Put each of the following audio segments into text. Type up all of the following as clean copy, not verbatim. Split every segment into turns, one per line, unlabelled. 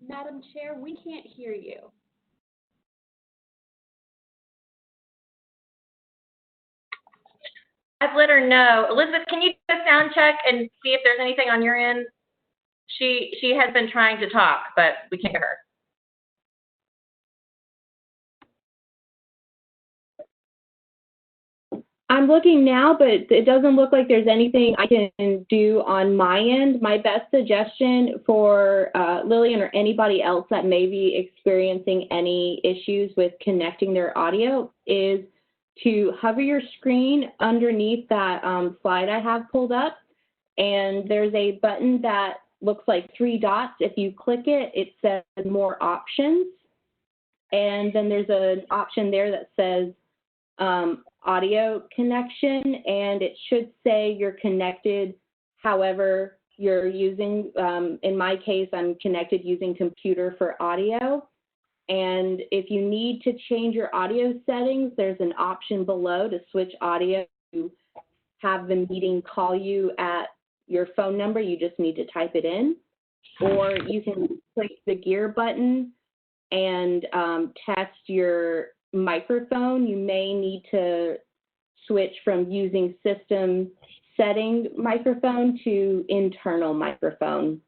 Madam Chair, we can't hear you.
I've let her know. Elizabeth, can you do a sound check and see if there's anything on your end? She has been trying to talk, but we can't hear her.
I'm looking now, but it doesn't look like there's anything I can do on my end. My best suggestion for Lillian or anybody else that may be experiencing any issues with connecting their audio is to hover your screen underneath that slide I have pulled up, and there's a button that looks like 3 dots. If you click it, it says more options, and then there's an option there that says audio connection, and it should say you're connected however you're using. In my case, I'm connected using computer for audio. And if you need to change your audio settings, there's an option below to switch audio to have the meeting call you at your phone number. You just need to type it in. Or you can click the gear button and test your microphone. You may need to switch from using system setting microphone to internal microphone.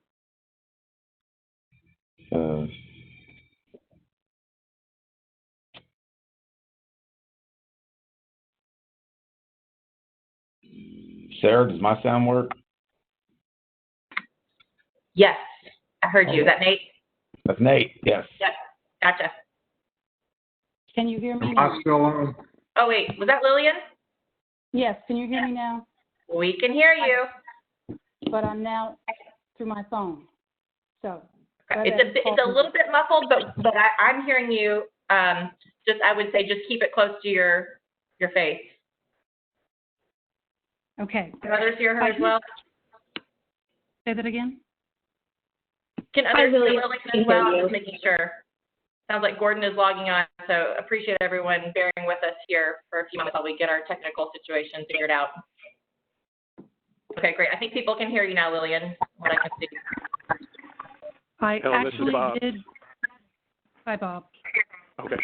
Sarah, does my sound work?
Yes, I heard you. Is that Nate?
That's Nate, yes.
Yep, gotcha.
Can you hear me
Am
now?
I still on?
Oh, wait, was that Lillian?
Yes, can you hear me now?
We can hear you.
But I'm now through my phone. So
it's a little bit muffled, but I'm hearing you. I would say just keep it close to your face.
Okay.
Can others hear her as well?
Say that again?
Can others hear Lillian as well? Just making sure. Sounds like Gordon is logging on, so appreciate everyone bearing with us here for a few moments while we get our technical situation figured out. Okay, great. I think people can hear you now, Lillian, what I can see.
I
Hello,
actually
this is Bob.
did. Hi, Bob.
Okay.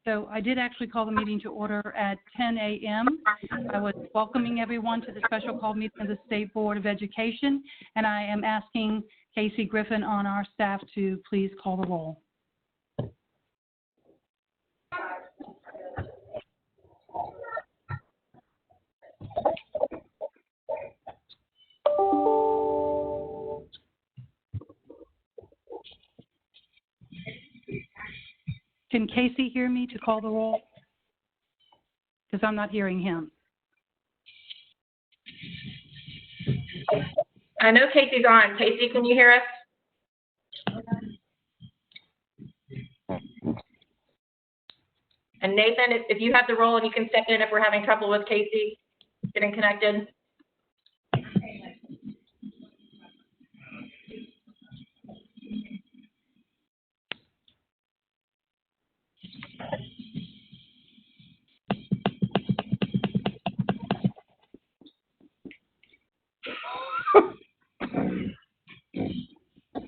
So I did actually call the meeting to order at 10 a.m. I was welcoming everyone to the special call meeting of the State Board of Education, and I am asking Casey Griffin on our staff to please call the roll. Can Casey hear me to call the roll? Because I'm not hearing him.
I know Casey's on. Casey, can you hear us? And Nathan, if you have the role and you can step in if we're having trouble with Casey getting connected.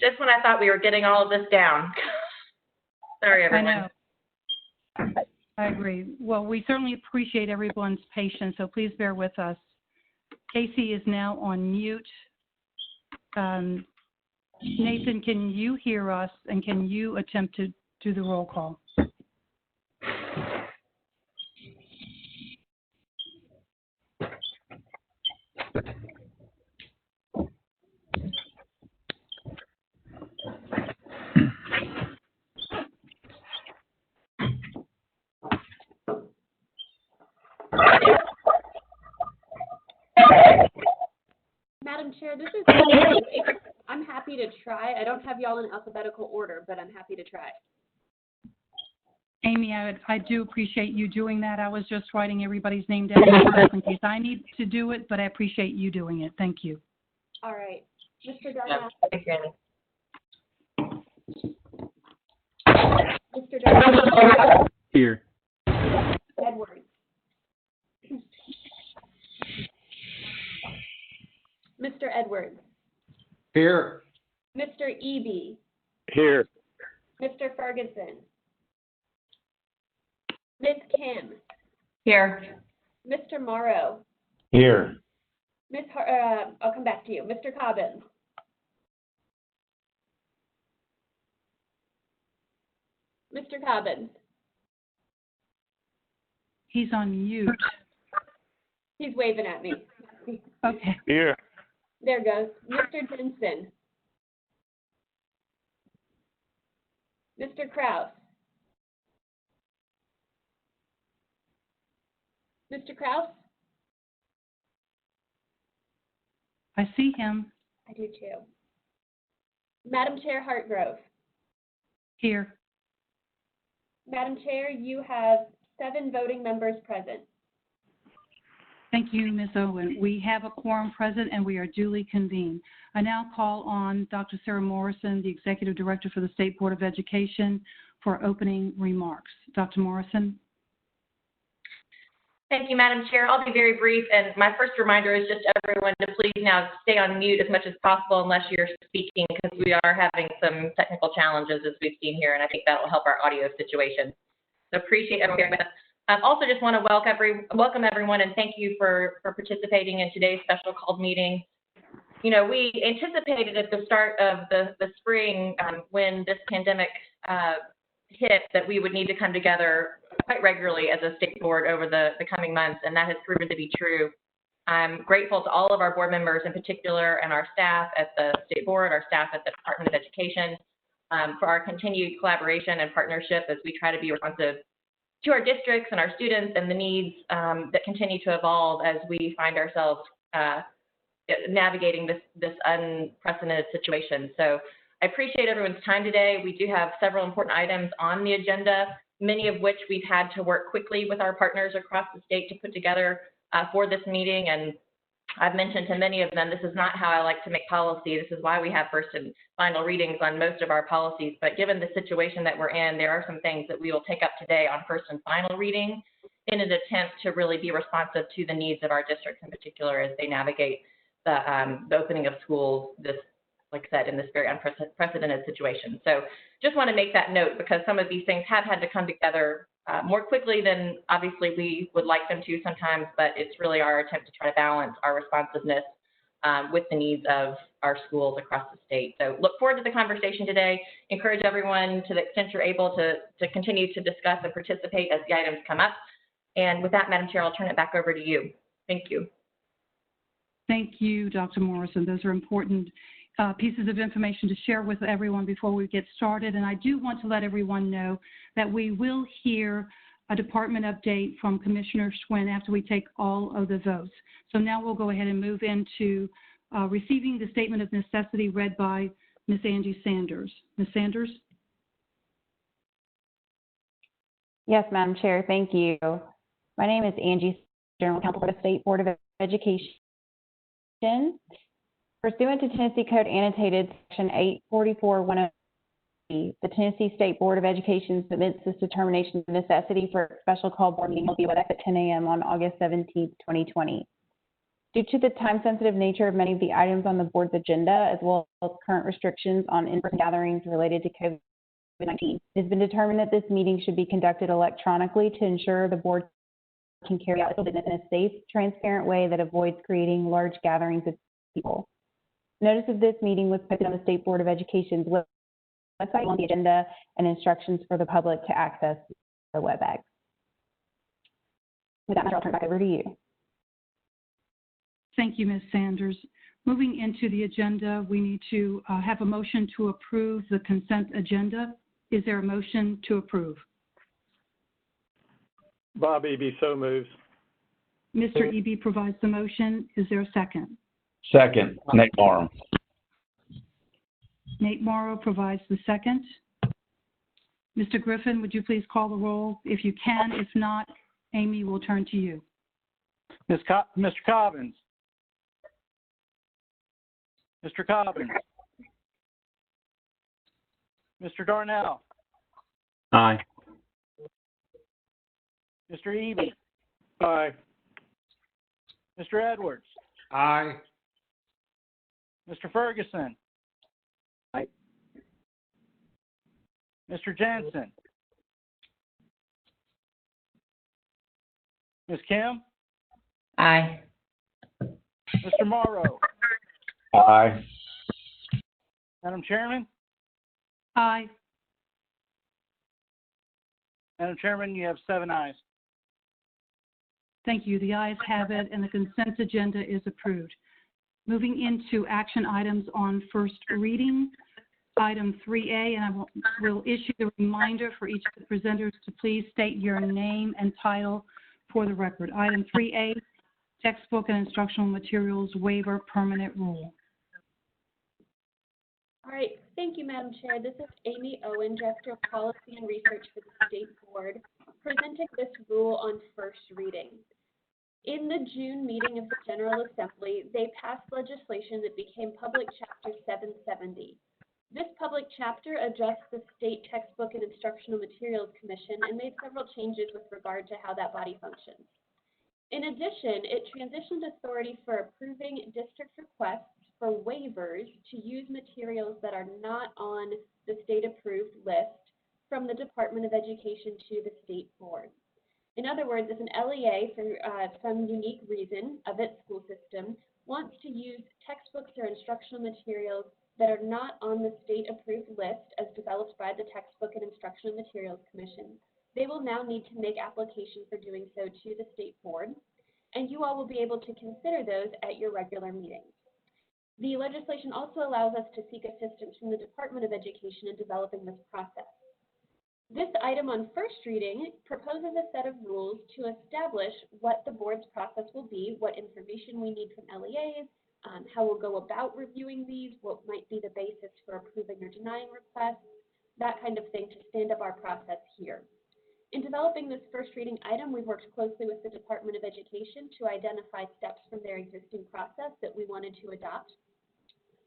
Just when I thought we were getting all of this down. Sorry, everyone.
I know. I agree. Well, we certainly appreciate everyone's patience, so please bear with us. Casey is now on mute. Nathan, can you hear us, and can you attempt to do the roll call?
Madam Chair, this is I'm happy to try. I don't have y'all in alphabetical order, but I'm happy to try.
Amy, I do appreciate you doing that. I was just writing everybody's name down in case I need to do it, but I appreciate you doing it. Thank you.
All right. Mr. Darnell. Mr. Darnell.
Here.
Edwards. Mr. Edwards.
Here.
Mr. Eby,
Here.
Mr. Ferguson, Ms. Kim,
Here.
Mr. Morrow,
Here.
I'll come back to you, Mr. Cobbins, Mr. Cobbins,
He's on mute.
he's waving at me.
Okay.
Here.
There goes, Mr. Jensen, Mr. Kraus, Mr. Kraus,
I see him.
I do too. Madam Chair Hartgrove.
Here.
Madam Chair, you have 7 voting members present.
Thank you, Ms. Owen. We have a quorum present and we are duly convened. I now call on Dr. Sarah Morrison, the Executive Director for the State Board of Education, for opening remarks. Dr. Morrison.
Thank you, Madam Chair. I'll be very brief, and my first reminder is just everyone to please now stay on mute as much as possible unless you're speaking, because we are having some technical challenges as we've seen here, and I think that will help our audio situation. So appreciate everyone here with us. Also just want to welcome everyone and thank you for participating in today's special called meeting. You know, we anticipated at the start of the spring when this pandemic hit that we would need to come together quite regularly as a state board over the coming months, and that has proven to be true. I'm grateful to all of our board members in particular and our staff at the state board, our staff at the Department of Education, for our continued collaboration and partnership as we try to be responsive to our districts and our students and the needs that continue to evolve as we find ourselves navigating this unprecedented situation. So I appreciate everyone's time today. We do have several important items on the agenda, many of which we've had to work quickly with our partners across the state to put together for this meeting. And I've mentioned to many of them, this is not how I like to make policy. This is why we have first and final readings on most of our policies. But given the situation that we're in, there are some things that we will take up today on first and final reading in an attempt to really be responsive to the needs of our districts in particular as they navigate the opening of schools, this, like I said, in this very unprecedented situation. So just want to make that note because some of these things have had to come together more quickly than obviously we would like them to sometimes, but it's really our attempt to try to balance our responsiveness with the needs of our schools across the state. So look forward to the conversation today. Encourage everyone to the extent you're able to continue to discuss and participate as the items come up. And with that, Madam Chair, I'll turn it back over to you. Thank you.
Thank you, Dr. Morrison. Those are important pieces of information to share with everyone before we get started. And I do want to let everyone know that we will hear a department update from Commissioner Schwinn after we take all of the votes. So now we'll go ahead and move into receiving the statement of necessity read by Ms. Angie Sanders. Ms. Sanders?
Yes, Madam Chair, thank you. My name is Angie, General Counsel for the State Board of Education. Pursuant to Tennessee Code Annotated Section 844-103, the Tennessee State Board of Education submits this determination of necessity for a special call board meeting will be at 10 a.m. on August 17, 2020. Due to the time-sensitive nature of many of the items on the board's agenda, as well as current restrictions on in-person gatherings related to COVID-19, it has been determined that this meeting should be conducted electronically to ensure the board can carry out its business in a safe, transparent way that avoids creating large gatherings of people. Notice of this meeting was posted on the State Board of Education's website on the agenda and instructions for the public to access the WebEx. With that, I'll turn it back over to you.
Thank you, Ms. Sanders. Moving into the agenda, we need to have a motion to approve the consent agenda. Is there a motion to approve?
Bob Eby, so moves.
Mr. Eby provides the motion. Is there a second?
Second, Nate Morrow.
Nate Morrow provides the second. Mr. Griffin, would you please call the roll if you can? If not, Amy will turn to you.
Mr. Cobbins. Mr. Cobbins. Mr. Darnell.
Aye.
Mr. Eby. Aye. Mr. Edwards.
Aye.
Mr. Ferguson. Mr. Jensen? Ms. Kim?
Aye.
Mr. Morrow?
Aye.
Madam Chairman?
Aye.
Madam Chairman, you have 7 ayes.
Thank you. The ayes have it, and the consent agenda is approved. Moving into action items on first reading. Item 3A, and I will issue the reminder for each of the presenters to please state your name and title for the record. Item 3A, textbook and instructional materials waiver permanent rule.
All right, thank you, Madam Chair. This is Amy Owen, Director of Policy and Research for the State Board, presenting this rule on first reading. In the June meeting of the General Assembly, they passed legislation that became Public Chapter 770. This public chapter addressed the State Textbook and Instructional Materials Commission and made several changes with regard to how that body functions. In addition, it transitioned authority for approving district requests for waivers to use materials that are not on the state-approved list from the Department of Education to the State Board. In other words, if an LEA, for some unique reason of its school system, wants to use textbooks or instructional materials that are not on the state-approved list as developed by the Textbook and Instructional Materials Commission, they will now need to make application for doing so to the State Board, and you all will be able to consider those at your regular meetings. The legislation also allows us to seek assistance from the Department of Education in developing this process. This item on first reading proposes a set of rules to establish what the board's process will be, what information we need from LEAs, how we'll go about reviewing these, what might be the basis for approving or denying requests, that kind of thing to stand up our process here. In developing this first reading item, we've worked closely with the Department of Education to identify steps from their existing process that we wanted to adopt.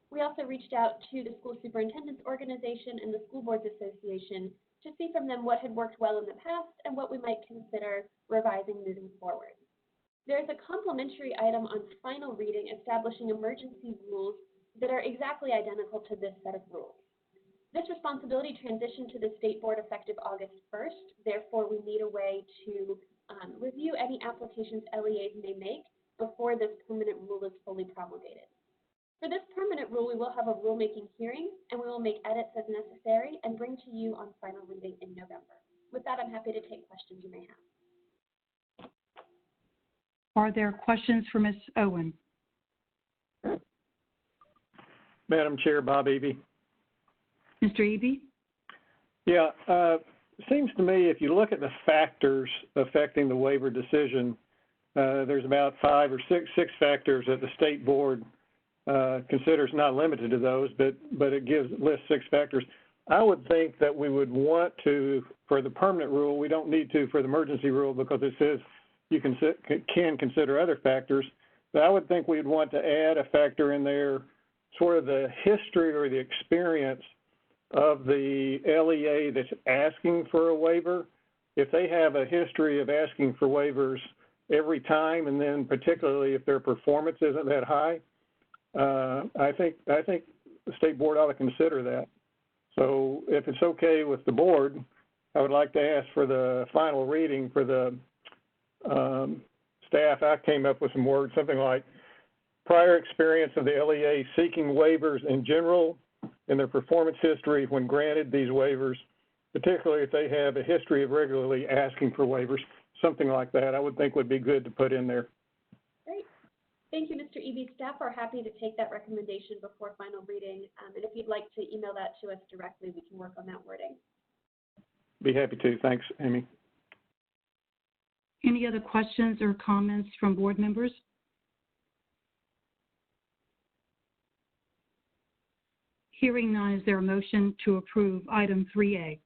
We also reached out to the School Superintendent's Organization and the School Boards Association to see from them what had worked well in the past and what we might consider revising moving forward. There's a complementary item on final reading establishing emergency rules that are exactly identical to this set of rules. This responsibility transitioned to the State Board effective August 1st. Therefore, we need a way to review any applications LEAs may make before this permanent rule is fully promulgated. For this permanent rule, we will have a rulemaking hearing, and we will make edits as necessary and bring to you on final reading in November. With that, I'm happy to take questions you may have.
Are there questions for Ms. Owen?
Madam Chair, Bob Eby.
Mr. Eby?
Yeah, seems to me if you look at the factors affecting the waiver decision, there's about 5 or 6 factors that the State Board considers, not limited to those, but it lists 6 factors. I would think that we would want to, for the permanent rule, we don't need to for the emergency rule because it says you can consider other factors, but I would think we'd want to add a factor in there, sort of the history or the experience of the LEA that's asking for a waiver. If they have a history of asking for waivers every time, and then particularly if their performance isn't that high, I think the State Board ought to consider that. So if it's okay with the board, I would like to ask for the final reading for the staff. I came up with some words, something like prior experience of the LEA seeking waivers in general and their performance history when granted these waivers, particularly if they have a history of regularly asking for waivers, something like that I would think would be good to put in there.
Great. Thank you, Mr. Eby. Staff are happy to take that recommendation before final reading, and if you'd like to email that to us directly, we can work on that wording.
Be happy to. Thanks, Amy.
Any other questions or comments from board members? Hearing none, is there a motion to approve item 3A?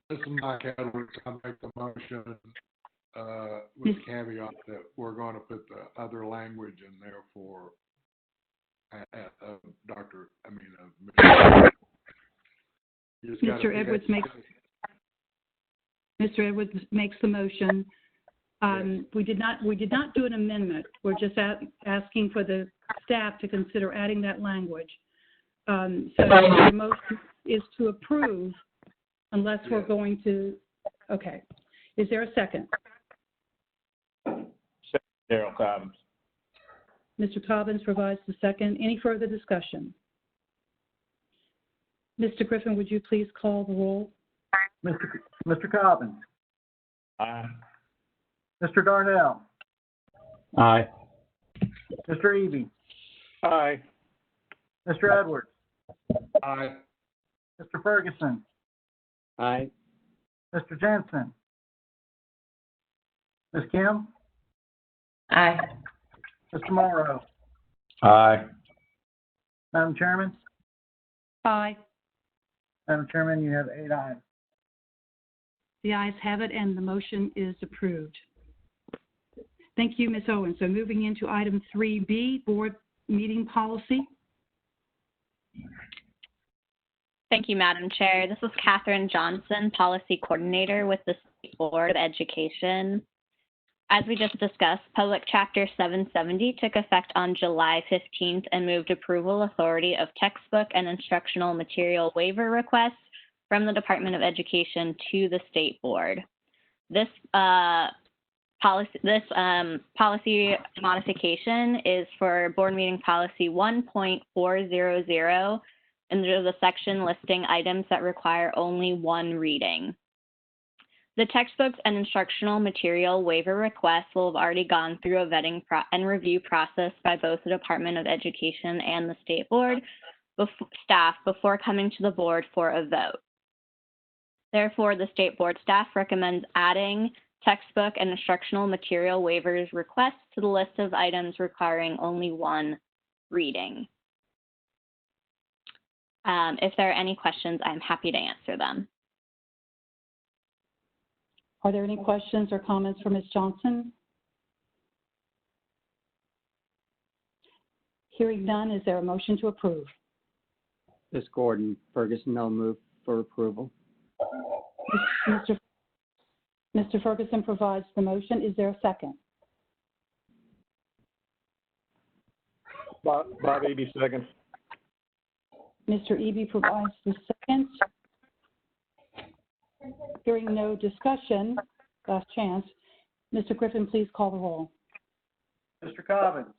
This is Mike Edwards. I make the motion with the caveat that we're going to put the other language in there for Mr.
Edwards makes the motion. We did not do an amendment. We're just asking for the staff to consider adding that language. So the motion is to approve unless we're going to, okay. Is there a second?
Daryl Cobbins.
Mr. Cobbins provides the second. Any further discussion? Mr. Griffin, would you please call the roll?
Mr. Cobbins.
Aye.
Mr. Darnell.
Aye.
Mr. Eby.
Aye.
Mr. Edwards.
Aye.
Mr. Ferguson.
Aye.
Mr. Jensen. Ms. Kim.
Aye.
Mr. Morrow.
Aye.
Madam Chairman.
Aye.
Madam Chairman, you have 8 ayes.
The ayes have it, and the motion is approved. Thank you, Ms. Owen. So moving into item 3B, board meeting policy.
Thank you, Madam Chair. This is Catherine Johnson, Policy Coordinator with the State Board of Education. As we just discussed, Public Chapter 770 took effect on July 15th and moved approval authority of textbook and instructional material waiver requests from the Department of Education to the State Board. This policy modification is for Board Meeting Policy 1.400 under the section listing items that require only one reading. The textbooks and instructional material waiver requests will have already gone through a vetting and review process by both the Department of Education and the State Board staff before coming to the board for a vote. Therefore, the State Board staff recommends adding textbook and instructional material waivers requests to the list of items requiring only one reading. If there are any questions, I'm happy to answer them.
Are there any questions or comments for Ms. Johnson? Hearing none, is there a motion to approve?
This Gordon Ferguson, I'll move for approval.
Mr. Ferguson provides the motion. Is there a second?
Bob Eby, seconds.
Mr. Eby provides the second. Hearing no discussion, last chance. Mr. Griffin, please call the roll.
Mr. Cobbins.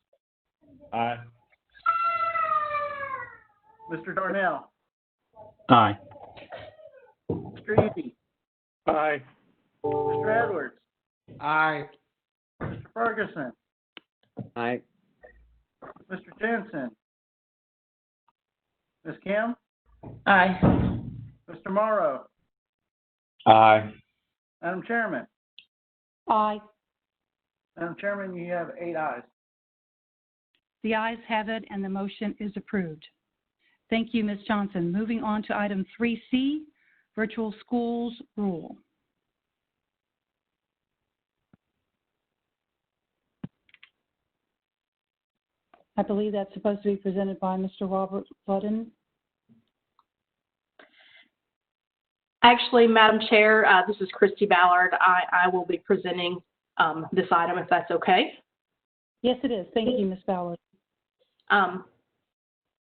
Aye.
Mr. Darnell.
Aye.
Mr. Eby.
Aye.
Mr. Edwards.
Aye.
Mr. Ferguson.
Aye.
Mr. Jensen. Ms. Kim.
Aye.
Mr. Morrow.
Aye.
Madam Chairman.
Aye.
Madam Chairman, you have 8 ayes.
The ayes have it, and the motion is approved. Thank you, Ms. Johnson. Moving on to item 3C, virtual schools rule. I believe that's supposed to be presented by Mr. Robert Ludden.
Actually, Madam Chair, this is Christy Ballard. I will be presenting this item, if that's okay.
Yes, it is. Thank you, Ms. Ballard.
I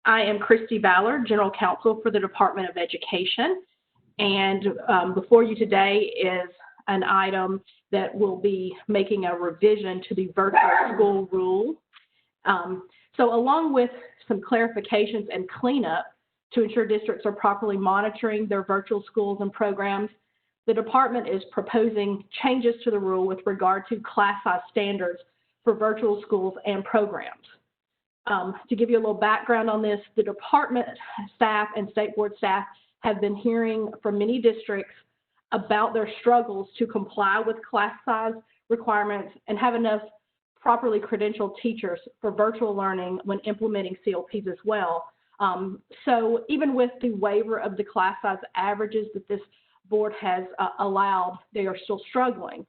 am Christy Ballard, General Counsel for the Department of Education. And before you today is an item that will be making a revision to the virtual school rule. So along with some clarifications and cleanup to ensure districts are properly monitoring their virtual schools and programs, the department is proposing changes to the rule with regard to class size standards for virtual schools and programs. To give you a little background on this, the department staff and state board staff have been hearing from many districts about their struggles to comply with class size requirements and have enough properly credentialed teachers for virtual learning when implementing CLPs as well. So even with the waiver of the class size averages that this board has allowed, they are still struggling.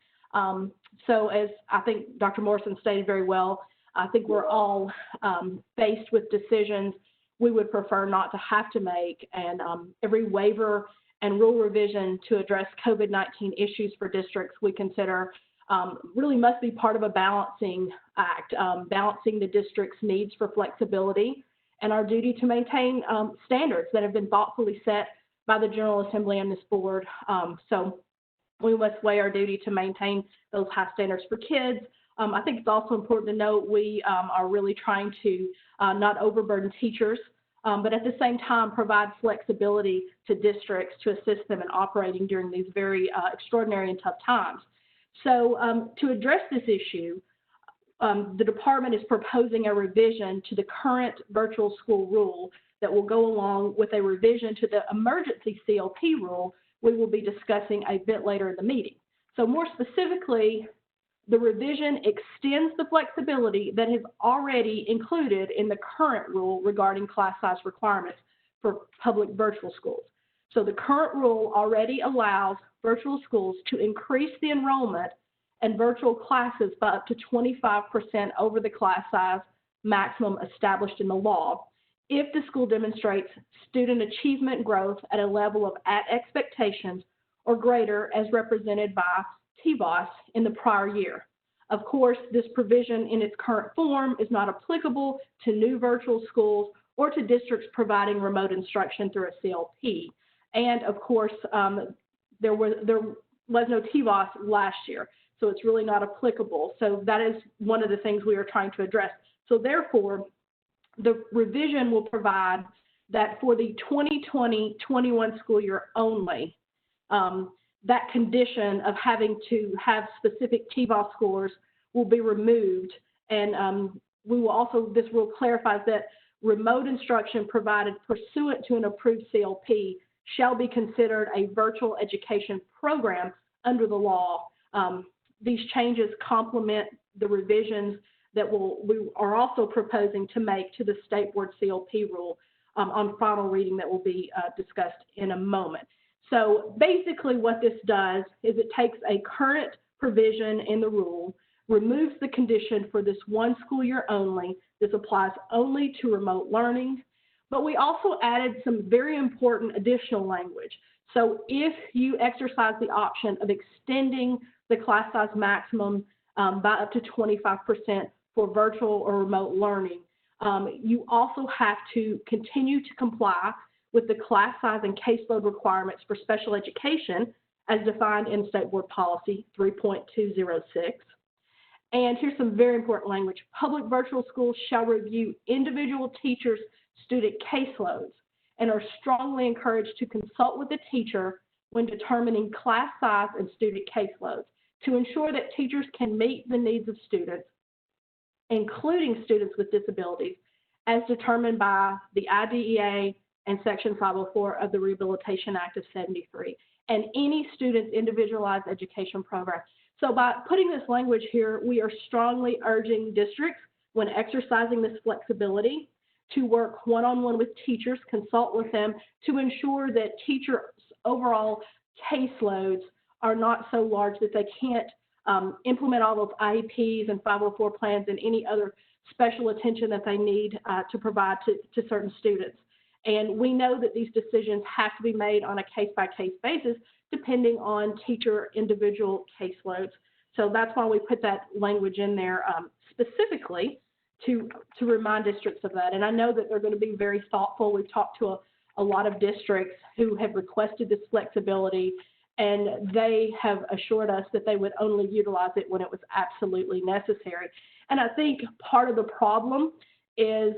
So as I think Dr. Morrison stated very well, I think we're all faced with decisions we would prefer not to have to make, and every waiver and rule revision to address COVID-19 issues for districts we consider really must be part of a balancing act, balancing the district's needs for flexibility and our duty to maintain standards that have been thoughtfully set by the General Assembly and this board. So we must weigh our duty to maintain those high standards for kids. I think it's also important to note we are really trying to not overburden teachers, but at the same time provide flexibility to districts to assist them in operating during these very extraordinary and tough times. So to address this issue, the department is proposing a revision to the current virtual school rule that will go along with a revision to the emergency CLP rule we will be discussing a bit later in the meeting. So more specifically, the revision extends the flexibility that is already included in the current rule regarding class size requirements for public virtual schools. So the current rule already allows virtual schools to increase the enrollment and virtual classes by up to 25% over the class size maximum established in the law if the school demonstrates student achievement growth at a level of at expectations or greater as represented by Tvas in the prior year. Of course, this provision in its current form is not applicable to new virtual schools or to districts providing remote instruction through a CLP. And of course, there was no Tvas last year, so it's really not applicable. So that is one of the things we are trying to address. So therefore, the revision will provide that for the 2020-21 school year only, that condition of having to have specific Tvas scores will be removed. And we will also, this rule clarifies that remote instruction provided pursuant to an approved CLP shall be considered a virtual education program under the law. These changes complement the revisions that we are also proposing to make to the State Board CLP rule on final reading that will be discussed in a moment. So basically what this does is it takes a current provision in the rule, removes the condition for this one school year only. This applies only to remote learning, but we also added some very important additional language. So if you exercise the option of extending the class size maximum by up to 25% for virtual or remote learning, you also have to continue to comply with the class size and caseload requirements for special education as defined in State Board Policy 3.206. And here's some very important language. Public virtual schools shall review individual teachers' student caseloads and are strongly encouraged to consult with the teacher when determining class size and student caseloads to ensure that teachers can meet the needs of students, including students with disabilities, as determined by the IDEA and Section 504 of the Rehabilitation Act of '73, and any student's individualized education program. So by putting this language here, we are strongly urging districts, when exercising this flexibility, to work one-on-one with teachers, consult with them to ensure that teachers' overall caseloads are not so large that they can't implement all those IEPs and 504 plans and any other special attention that they need to provide to certain students. And we know that these decisions have to be made on a case-by-case basis depending on teacher individual caseloads. So that's why we put that language in there specifically to remind districts of that. And I know that they're going to be very thoughtful. We've talked to a lot of districts who have requested this flexibility, and they have assured us that they would only utilize it when it was absolutely necessary. And I think part of the problem is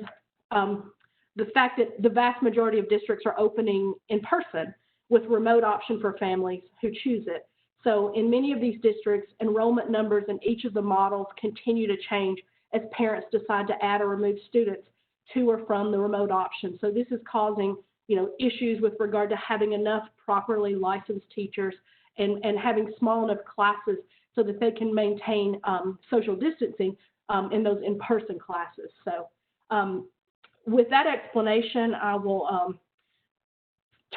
the fact that the vast majority of districts are opening in person with remote option for families who choose it. So in many of these districts, enrollment numbers in each of the models continue to change as parents decide to add or remove students to or from the remote option. So this is causing, issues with regard to having enough properly licensed teachers and having small enough classes so that they can maintain social distancing in those in-person classes. So with that explanation, I will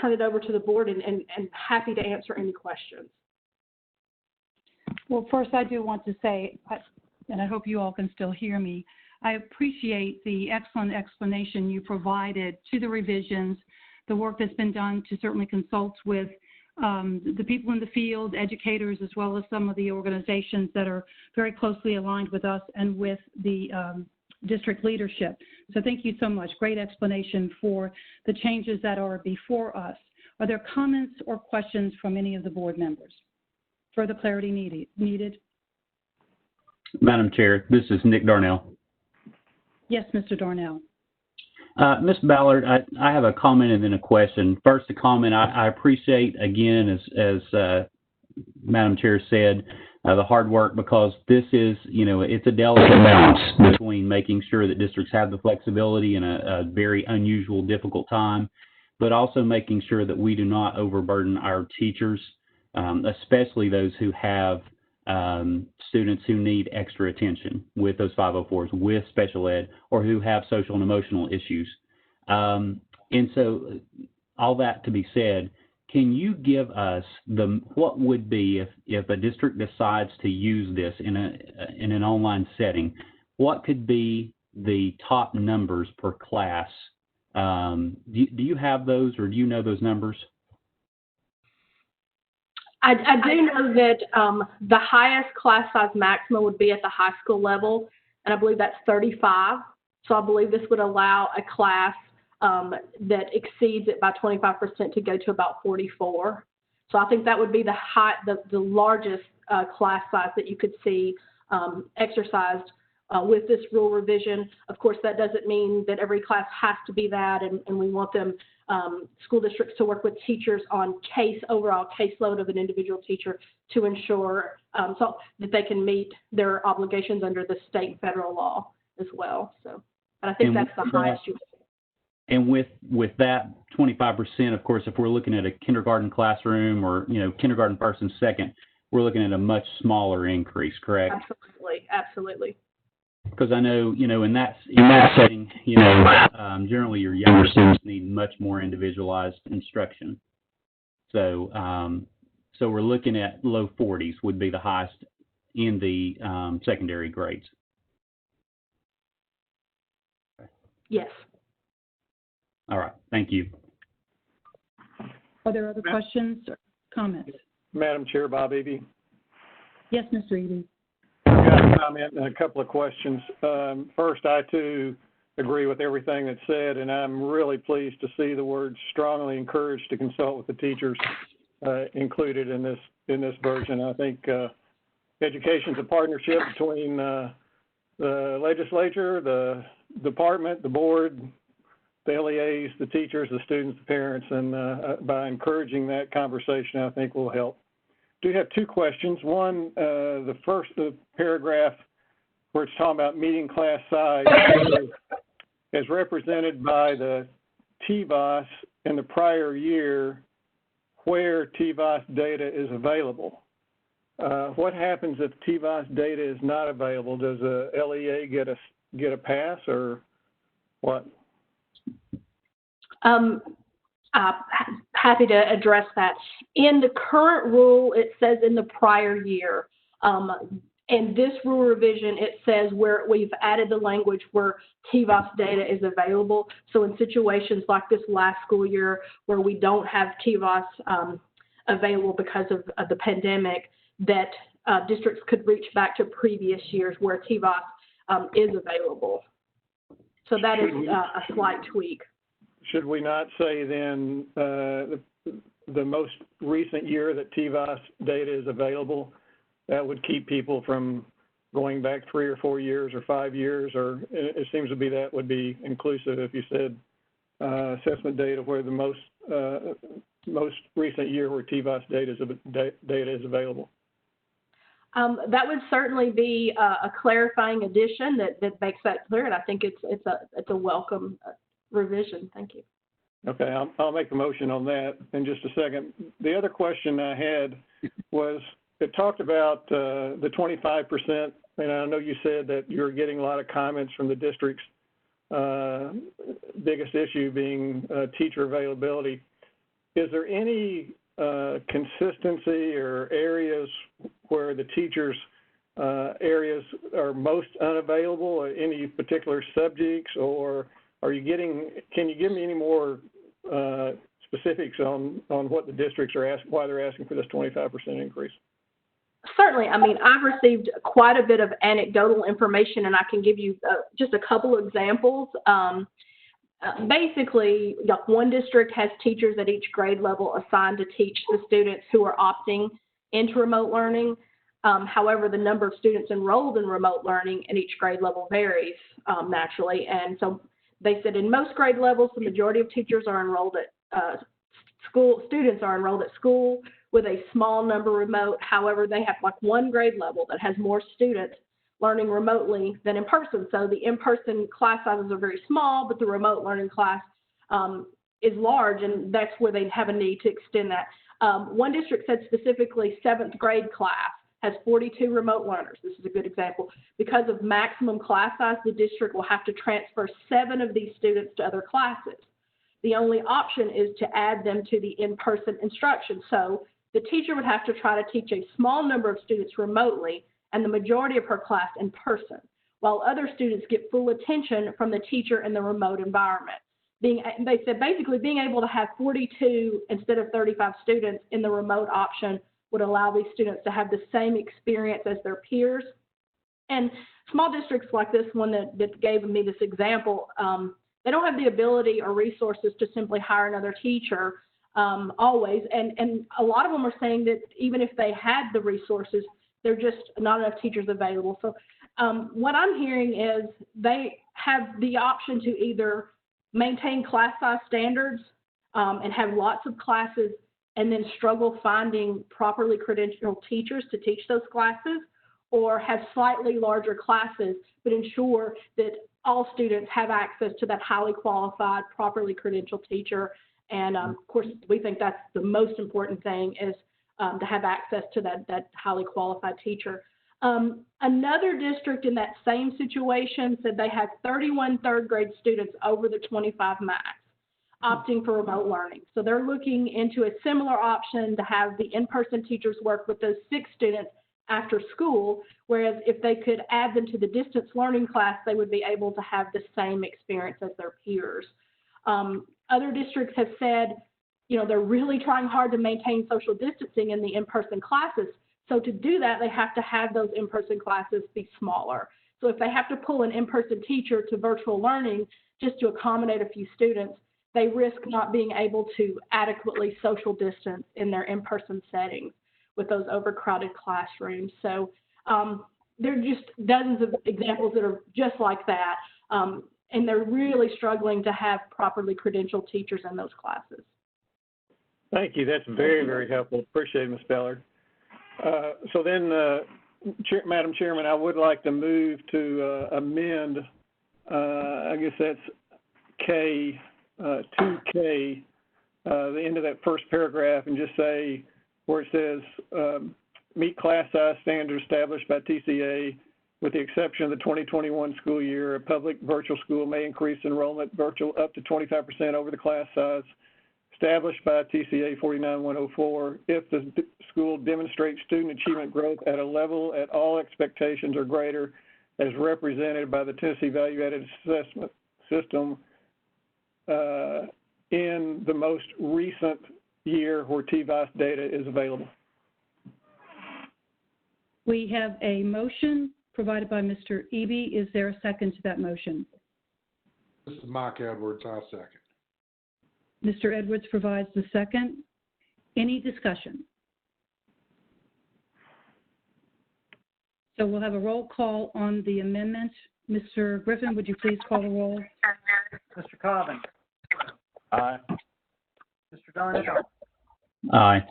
turn it over to the board and happy to answer any questions.
Well, first I do want to say, and I hope you all can still hear me, I appreciate the excellent explanation you provided to the revisions, the work that's been done to certainly consult with the people in the field, educators, as well as some of the organizations that are very closely aligned with us and with the district leadership. So thank you so much. Great explanation for the changes that are before us. Are there comments or questions from any of the board members? Further clarity needed?
Madam Chair, this is Nick Darnell.
Yes, Mr. Darnell.
Ms. Ballard, I have a comment and then a question. First, a comment. I appreciate, again, as Madam Chair said, the hard work, because this is, it's a delicate balance between making sure that districts have the flexibility in a very unusual, difficult time, but also making sure that we do not overburden our teachers, especially those who have students who need extra attention with those 504s, with special ed, or who have social and emotional issues. And so all that to be said, can you give us what would be if a district decides to use this in an online setting, what could be the top numbers per class? Do you have those, or do you know those numbers?
I do know that the highest class size maximum would be at the high school level, and I believe that's 35. So I believe this would allow a class that exceeds it by 25% to go to about 44. So I think that would be the largest class size that you could see exercised with this rule revision. Of course, that doesn't mean that every class has to be that, and we want them, school districts, to work with teachers on overall caseload of an individual teacher to ensure so that they can meet their obligations under the state and federal law as well. So, but I think that's the highest you.
And with that 25%, of course, if we're looking at a kindergarten classroom or, kindergarten first and second, we're looking at a much smaller increase, correct?
Absolutely, absolutely.
Because I know, in that setting, generally your younger students need much more individualized instruction. So, so we're looking at low 40s would be the highest in the secondary grades.
Yes.
All right. Thank you.
Are there other questions or comments?
Madam Chair, Bob Eby.
Yes, Mr. Eby.
I've got a comment and a couple of questions. First, I too agree with everything that's said, and I'm really pleased to see the words "strongly encouraged to consult with the teachers" included in this version. I think education is a partnership between the legislature, the department, the board, the LEAs, the teachers, the students, the parents, and by encouraging that conversation, I think will help. Do have two questions. One, the first paragraph where it's talking about meeting class size as represented by the Tvas in the prior year where Tvas data is available. What happens if Tvas data is not available? Does the LEA get a pass, or what?
Happy to address that. In the current rule, it says in the prior year. In this rule revision, it says where we've added the language where Tvas data is available. So in situations like this last school year where we don't have Tvas available because of the pandemic, that districts could reach back to previous years where Tvas is available. So that is a slight tweak.
Should we not say then the most recent year that Tvas data is available? That would keep people from going back 3 or 4 years or 5 years, or it seems to be that would be inclusive if you said assessment data where the most recent year where Tvas data is available.
That would certainly be a clarifying addition that makes that clear, and I think it's a welcome revision. Thank you.
Okay, I'll make a motion on that in just a second. The other question I had was, it talked about the 25%, and I know you said that you're getting a lot of comments from the district's biggest issue being teacher availability. Is there any consistency or areas where the teachers' areas are most unavailable, any particular subjects, or can you give me any more specifics on what the districts are asking, why they're asking for this 25% increase?
Certainly. I mean, I've received quite a bit of anecdotal information, and I can give you just a couple of examples. Basically, one district has teachers at each grade level assigned to teach the students who are opting into remote learning. However, the number of students enrolled in remote learning at each grade level varies naturally. And so they said in most grade levels, the majority of teachers are enrolled at students are enrolled at school with a small number remote. However, they have like one grade level that has more students learning remotely than in person. So the in-person class sizes are very small, but the remote learning class is large, and that's where they have a need to extend that. One district said specifically 7th grade class has 42 remote learners. This is a good example. Because of maximum class size, the district will have to transfer 7 of these students to other classes. The only option is to add them to the in-person instruction. So the teacher would have to try to teach a small number of students remotely and the majority of her class in person, while other students get full attention from the teacher in the remote environment. They said basically being able to have 42 instead of 35 students in the remote option would allow these students to have the same experience as their peers. And small districts like this one that gave me this example, they don't have the ability or resources to simply hire another teacher always. And a lot of them are saying that even if they had the resources, there are just not enough teachers available. So what I'm hearing is they have the option to either maintain class size standards and have lots of classes and then struggle finding properly credentialed teachers to teach those classes, or have slightly larger classes but ensure that all students have access to that highly qualified, properly credentialed teacher. And of course, we think that's the most important thing is to have access to that highly qualified teacher. Another district in that same situation said they had 31 third grade students over the 25 max opting for remote learning. So they're looking into a similar option to have the in-person teachers work with those 6 students after school, whereas if they could add them to the distance learning class, they would be able to have the same experience as their peers. Other districts have said, you know, they're really trying hard to maintain social distancing in the in-person classes. So to do that, they have to have those in-person classes be smaller. So if they have to pull an in-person teacher to virtual learning just to accommodate a few students, they risk not being able to adequately social distance in their in-person settings with those overcrowded classrooms. So there are just dozens of examples that are just like that. And they're really struggling to have properly credentialed teachers in those classes.
Thank you. That's very, very helpful. Appreciate it, Ms. Ballard. So then, Madam Chairman, I would like to move to amend, I guess that's K, 2K, the end of that first paragraph, and just say where it says, meet class size standards established by TCA with the exception of the 2021 school year. A public virtual school may increase enrollment virtual up to 25% over the class size established by TCA 49104 if the school demonstrates student achievement growth at a level at all expectations or greater as represented by the Tennessee Value-Added Assessment System in the most recent year where Tvas data is available.
We have a motion provided by Mr. Eby. Is there a second to that motion?
This is Mike Edwards. I'll second.
Mr. Edwards provides the second. Any discussion? So we'll have a roll call on the amendment. Mr. Griffin, would you please call the roll?
Mr. Cobbin.
Aye.
Mr. Darnell.
Aye.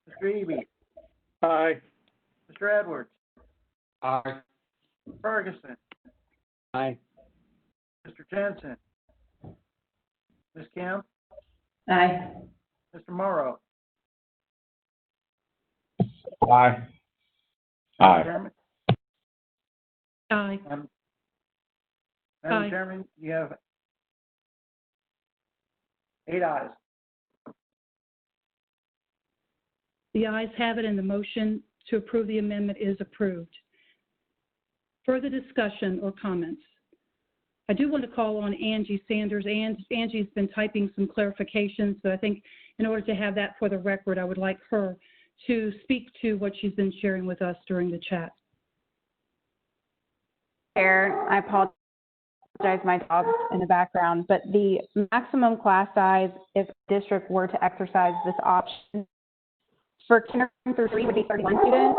Mr. Eby.
Aye.
Mr. Edwards.
Aye.
Ferguson.
Aye.
Mr. Jensen. Ms. Kemp.
Aye.
Mr. Morrow.
Aye. Aye.
Chairman.
Aye.
Madam
Aye.
Chairman, you have 8 ayes.
The ayes have it, and the motion to approve the amendment is approved. Further discussion or comments? I do want to call on Angie Sanders. Angie's been typing some clarifications, but I think in order to have that for the record, I would like her to speak to what she's been sharing with us during the chat.
Chair, I apologize, my dog's in the background, but the maximum class size, if district were to exercise this option, for kindergarten through 3 would be 31 students.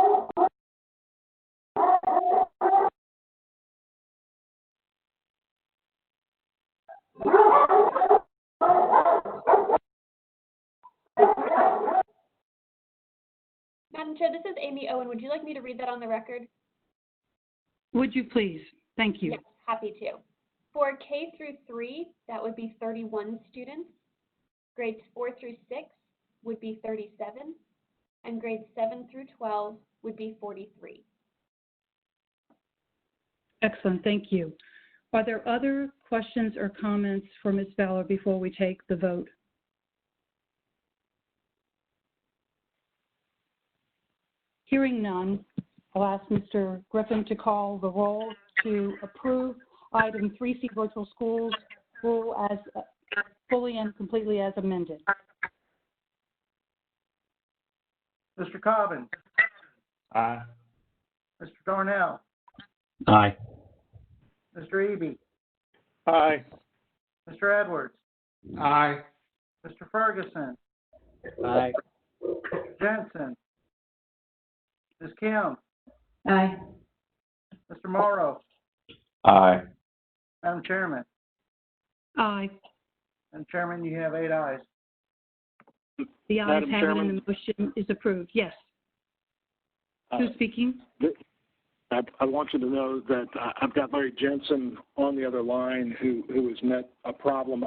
Madam Chair, this is Amy Owen. Would you like me to read that on the record?
Would you please? Thank you.
Yes, happy to. For K through 3, that would be 31 students. Grades 4 through 6 would be 37, and grades 7 through 12 would be 43.
Excellent, thank you. Are there other questions or comments for Ms. Ballard before we take the vote? Hearing none, I'll ask Mr. Griffin to call the roll to approve item 3C virtual schools rule as fully and completely as amended.
Mr. Cobbin.
Aye.
Mr. Darnell.
Aye.
Mr. Eby.
Aye.
Mr. Edwards.
Aye.
Mr. Ferguson.
Aye.
Mr. Jensen. Ms. Kim.
Aye.
Mr. Morrow.
Aye.
Madam Chairman.
Aye.
Madam Chairman, you have 8 ayes.
The ayes
Madam
have it and
Chairman?
the motion is approved. Yes. Who's speaking?
I want you to know that I've got Larry Jensen on the other line who has met a problem.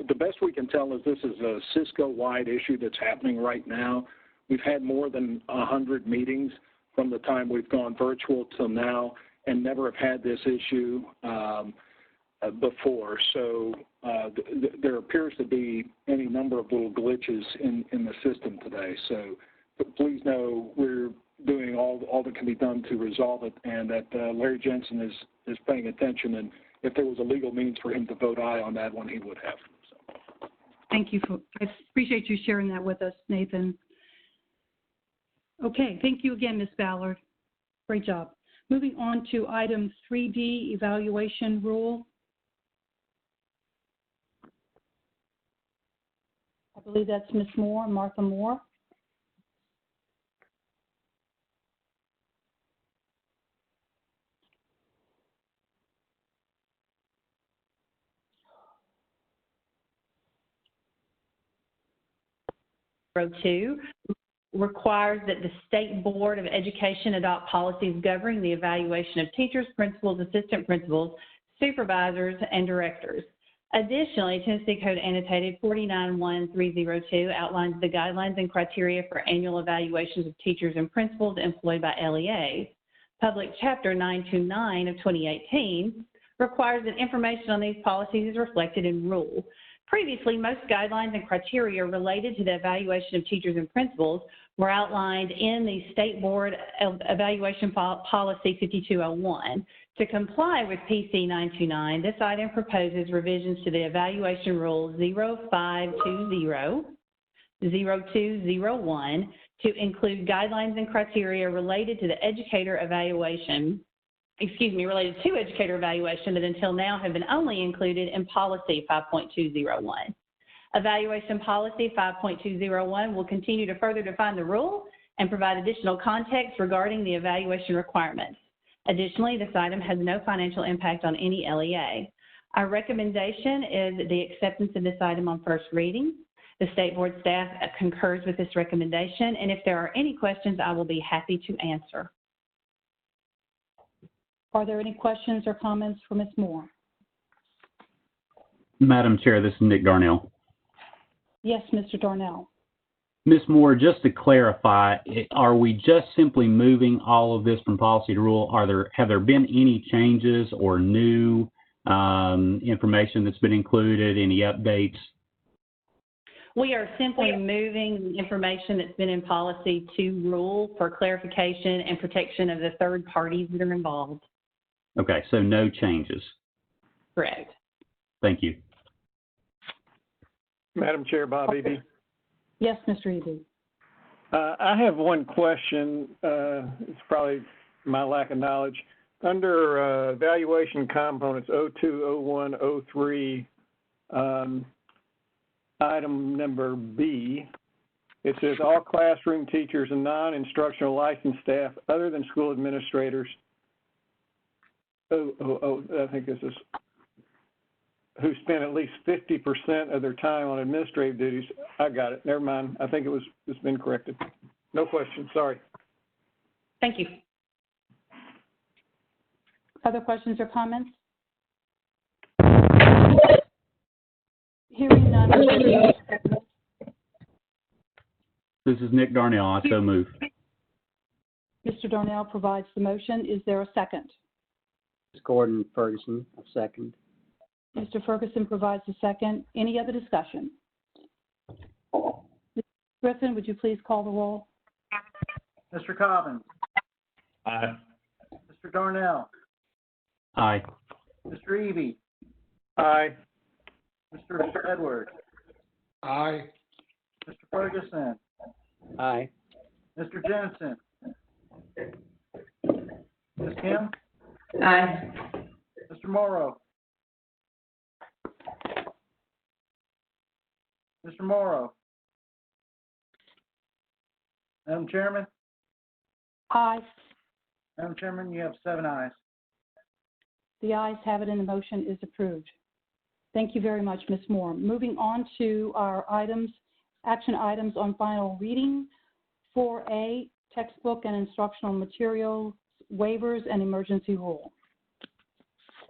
The best we can tell is this is a Cisco-wide issue that's happening right now. We've had more than 100 meetings from the time we've gone virtual till now and never have had this issue before. So there appears to be any number of little glitches in the system today. So please know we're doing all that can be done to resolve it, and that Larry Jensen is paying attention, and if there was a legal means for him to vote aye on that one, he would have. So.
Thank you. I appreciate you sharing that with us, Nathan. Okay, thank you again, Ms. Ballard. Great job. Moving on to item 3D, evaluation rule. I believe that's Ms. Moore, Martha Moore.
Two requires that the State Board of Education adopt policies governing the evaluation of teachers, principals, assistant principals, supervisors, and directors. Additionally, Tennessee Code Annotated 491302 outlines the guidelines and criteria for annual evaluations of teachers and principals employed by LEAs. Public Chapter 929 of 2018 requires that information on these policies is reflected in rule. Previously, most guidelines and criteria related to the evaluation of teachers and principals were outlined in the State Board Evaluation Policy 5201. To comply with PC 929, this item proposes revisions to the Evaluation Rule 0520, 0201 to include guidelines and criteria related to the educator evaluation, related to educator evaluation that until now have been only included in Policy 5.201. Evaluation Policy 5.201 will continue to further define the rule and provide additional context regarding the evaluation requirements. Additionally, this item has no financial impact on any LEA. Our recommendation is the acceptance of this item on first reading. The State Board staff concurs with this recommendation, and if there are any questions, I will be happy to answer.
Are there any questions or comments for Ms. Moore?
Madam Chair, this is Nick Darnell.
Yes, Mr. Darnell.
Ms. Moore, just to clarify, are we just simply moving all of this from policy to rule? Have there been any changes or new information that's been included, any updates?
We are simply moving the information that's been in policy to rule for clarification and protection of the third parties that are involved.
Okay, so no changes.
Correct.
Thank you.
Madam Chair, Bob Eby.
Yes, Mr. Eby.
I have one question. It's probably my lack of knowledge. Under evaluation components 02, 01, 03, item number B, it says all classroom teachers and non-instructional licensed staff other than school administrators. I think this is who spend at least 50% of their time on administrative duties. I got it. Never mind. I think it's been corrected. No question. Sorry.
Thank you.
Other questions or comments? Hearing none.
This is Nick Darnell. I so move.
Mr. Darnell provides the motion. Is there a second?
Ms. Gordon Ferguson, a second.
Mr. Ferguson provides a second. Any other discussion? Ms. Griffin, would you please call the roll?
Mr. Cobbins.
Aye.
Mr. Darnell.
Aye.
Mr. Eby.
Aye.
Mr. Edwards.
Aye.
Mr. Ferguson.
Aye.
Mr. Jensen. Ms. Kim.
Aye.
Mr. Morrow. Mr. Morrow. Madam Chairman.
Aye.
Madam Chairman, you have 7 ayes.
The ayes have it and the motion is approved. Thank you very much, Ms. Moore. Moving on to our action items on final reading. 4A, textbook and instructional materials, waivers, and emergency rule.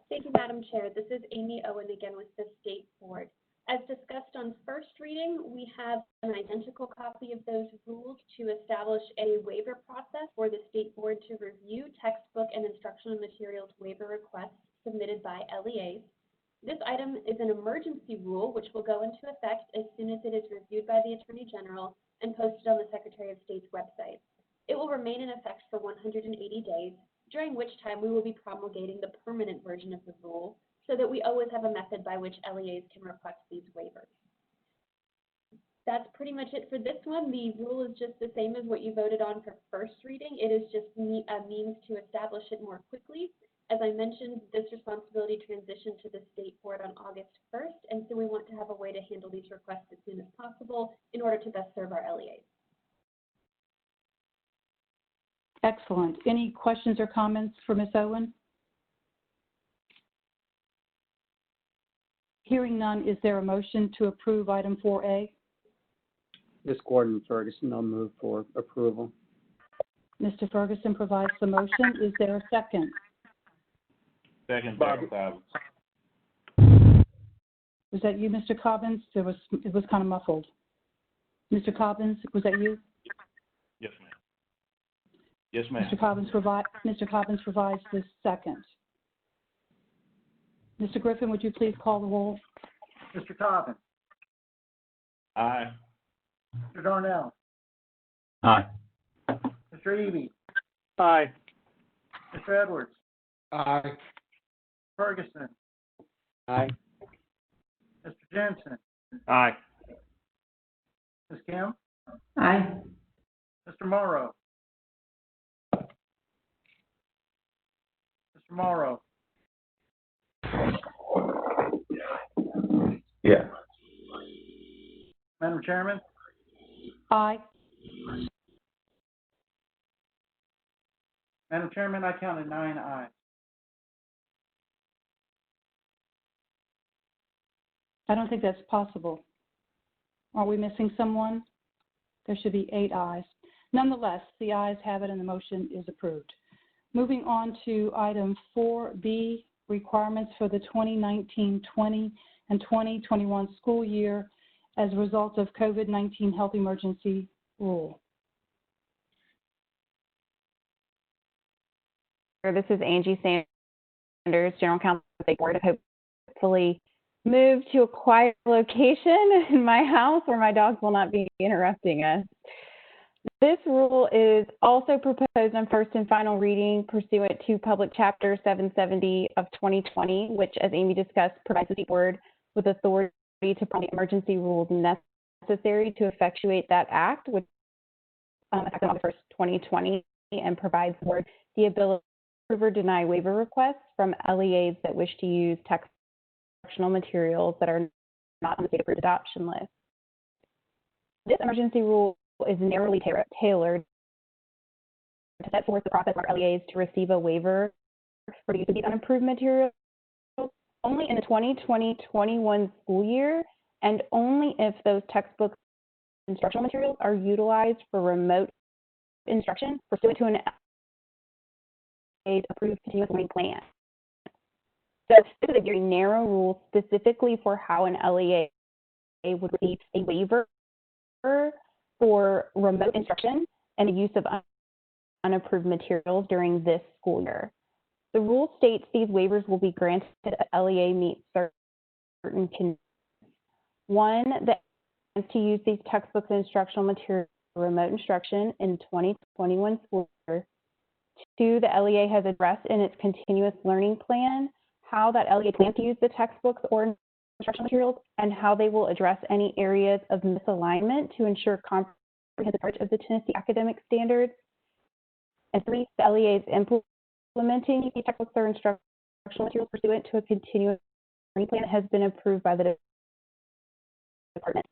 Thank you, Madam Chair. This is Amy Owen again with the State Board. As discussed on first reading, we have an identical copy of those rules to establish a waiver process for the State Board to review textbook and instructional materials waiver requests submitted by LEAs. This item is an emergency rule which will go into effect as soon as it is reviewed by the Attorney General and posted on the Secretary of State's website. It will remain in effect for 180 days, during which time we will be promulgating the permanent version of the rule so that we always have a method by which LEAs can request these waivers. That's pretty much it for this one. The rule is just the same as what you voted on for first reading. It is just a means to establish it more quickly. As I mentioned, this responsibility transitioned to the State Board on August 1st, and so we want to have a way to handle these requests as soon as possible in order to best serve our LEAs.
Excellent. Any questions or comments for Ms. Owen? Hearing none, is there a motion to approve item 4A?
Ms. Gordon Ferguson, I'll move for approval.
Mr. Ferguson provides the motion. Is there a second?
Second,
Bob.
Cobbins.
Was that you, Mr. Cobbins? It was kind of muffled. Mr. Cobbins, was that you?
Yes, ma'am. Yes, ma'am.
Mr. Cobbins provides the second. Mr. Griffin, would you please call the roll?
Mr. Cobbins.
Aye.
Mr. Darnell.
Aye.
Mr. Eby.
Aye.
Mr. Edwards.
Aye.
Ferguson.
Aye.
Mr. Jensen.
Aye.
Ms. Kim.
Aye.
Mr. Morrow. Mr. Morrow.
Yeah.
Madam Chairman.
Aye.
Madam Chairman, I counted 9 ayes.
I don't think that's possible. Are we missing someone? There should be 8 ayes. Nonetheless, the ayes have it and the motion is approved. Moving on to item 4B, requirements for the 2019-20 and 2021 school year as a result of COVID-19 health emergency rule.
This is Angie Sanders, General Counsel of the State Board. Hopefully move to a quiet location in my house where my dogs will not be interrupting us. This rule is also proposed on first and final reading pursuant to Public Chapter 770 of 2020, which, as Amy discussed, provides the board with authority to promulgate emergency rules necessary to effectuate that act, which effective August 1st, 2020, and provides the board the ability to approve or deny waiver requests from LEAs that wish to use text instructional materials that are not on the state-approved adoption list. This emergency rule is narrowly tailored to set forth the process for LEAs to receive a waiver for the use of these unapproved materials only in the 2020-21 school year, and only if those textbook instructional materials are utilized for remote instruction pursuant to an approved continuous learning plan. So this is a very narrow rule specifically for how an LEA would receive a waiver for remote instruction and the use of unapproved materials during this school year. The rule states these waivers will be granted if LEA meets certain conditions. One, the to use these textbooks and instructional materials for remote instruction in 2021 school year. Two, the LEA has addressed in its continuous learning plan how that LEA plans to use the textbooks or instructional materials and how they will address any areas of misalignment to ensure comprehensive coverage of the Tennessee academic standards. And three, the LEA is implementing these textbooks or instructional materials pursuant to a continuous learning plan that has been approved by the department.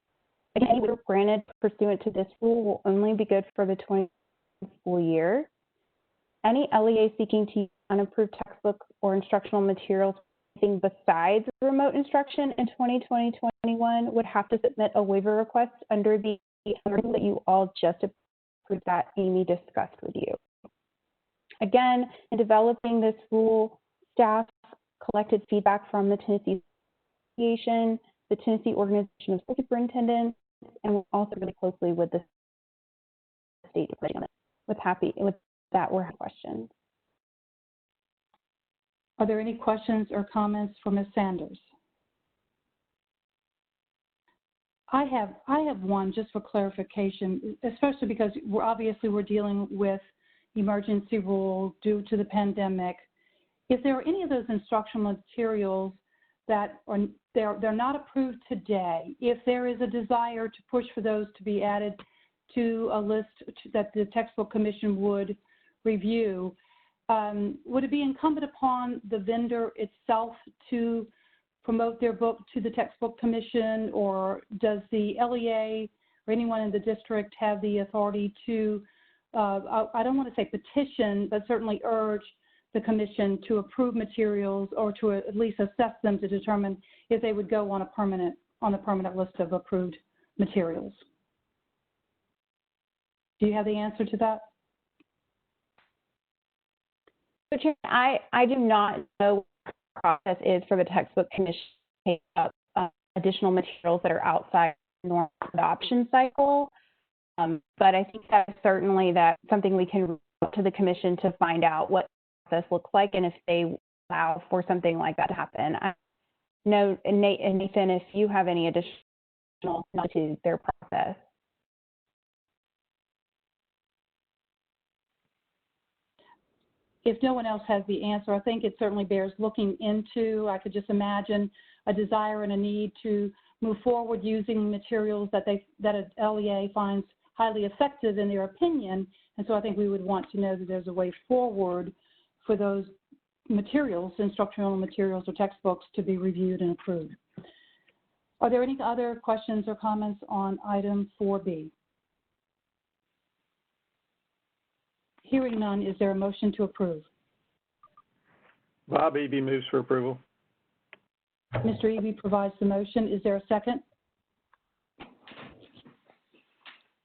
Again, any waiver granted pursuant to this rule will only be good for the 20 school year. Any LEA seeking to use unapproved textbooks or instructional materials besides remote instruction in 2020-21 would have to submit a waiver request under the rule that you all just approved that Amy discussed with you. Again, in developing this rule, staff collected feedback from the Tennessee Association, the Tennessee Organization of School Superintendents, and we'll also really closely with the state on it. With that, we're having questions.
Are there any questions or comments for Ms. Sanders? I have one just for clarification, especially because we're dealing with emergency rules due to the pandemic. If there are any of those instructional materials that are they're not approved today, if there is a desire to push for those to be added to a list that the textbook commission would review, would it be incumbent upon the vendor itself to promote their book to the textbook commission, or does the LEA or anyone in the district have the authority to, I don't want to say petition, but certainly urge the commission to approve materials or to at least assess them to determine if they would go on a permanent list of approved materials? Do you have the answer to that?
So, Chair, I do not know what the process is for the textbook commission to take up additional materials that are outside the normal adoption cycle. But I think that certainly that's something we can reach out to the commission to find out what the process looks like and if they allow for something like that to happen. I know, Nate and Nathan, if you have any additional knowledge to their process.
If no one else has the answer, I think it certainly bears looking into. I could just imagine a desire and a need to move forward using materials that an LEA finds highly effective in their opinion. And so I think we would want to know that there's a way forward for those materials, instructional materials or textbooks, to be reviewed and approved. Are there any other questions or comments on item 4B? Hearing none, is there a motion to approve?
Bob Eby moves for approval.
Mr. Eby provides the motion. Is there a second?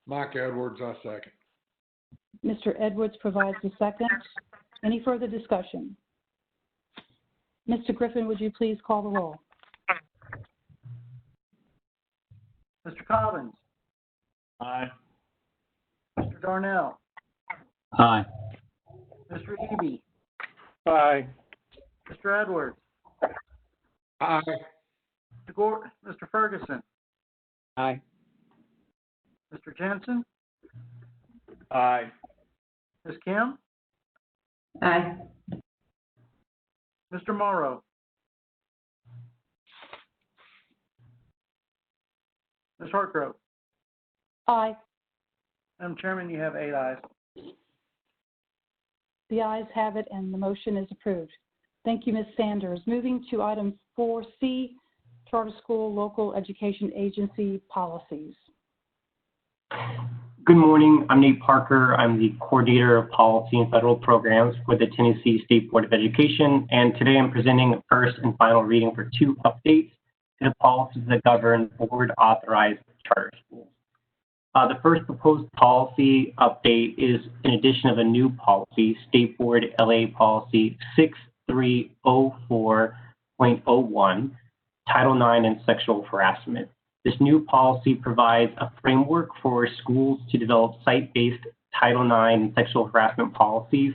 Mike Edwards, I second.
Mr. Edwards provides the second. Any further discussion? Mr. Griffin, would you please call the roll?
Mr. Cobbins.
Aye.
Mr. Darnell.
Aye.
Mr. Eby.
Aye.
Mr. Edwards.
Aye.
Mr. Ferguson.
Aye.
Mr. Jensen. Aye. Ms. Kim?
Aye.
Mr. Morrow? Ms. Hartgrove?
Aye.
Madam Chairman, you have 8 ayes.
The ayes have it, and the motion is approved. Thank you, Ms. Sanders. Moving to item 4C, Charter School Local Education Agency Policies.
Good morning. I'm Nate Parker. I'm the Coordinator of Policy and Federal Programs for the Tennessee State Board of Education, and today I'm presenting a first and final reading for 2 updates to the policies that govern board-authorized charter schools. The first proposed policy update is an addition of a new policy, State Board LA Policy 6304.01, Title IX and Sexual Harassment. This new policy provides a framework for schools to develop site-based Title IX and sexual harassment policies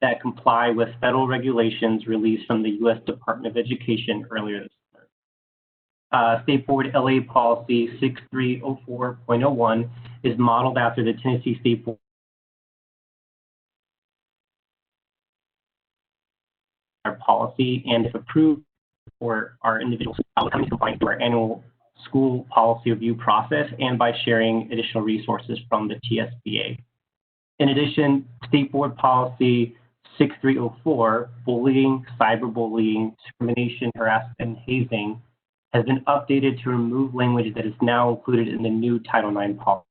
that comply with federal regulations released from the U.S. Department of Education earlier this year. State Board LA Policy 6304.01 is modeled after the Tennessee State Board policy, and if approved for our individual compliance to our annual school policy review process and by sharing additional resources from the TSBA. In addition, State Board Policy 6304, bullying, cyberbullying, discrimination, harassment, and hazing, has been updated to remove language that is now included in the new Title IX policy.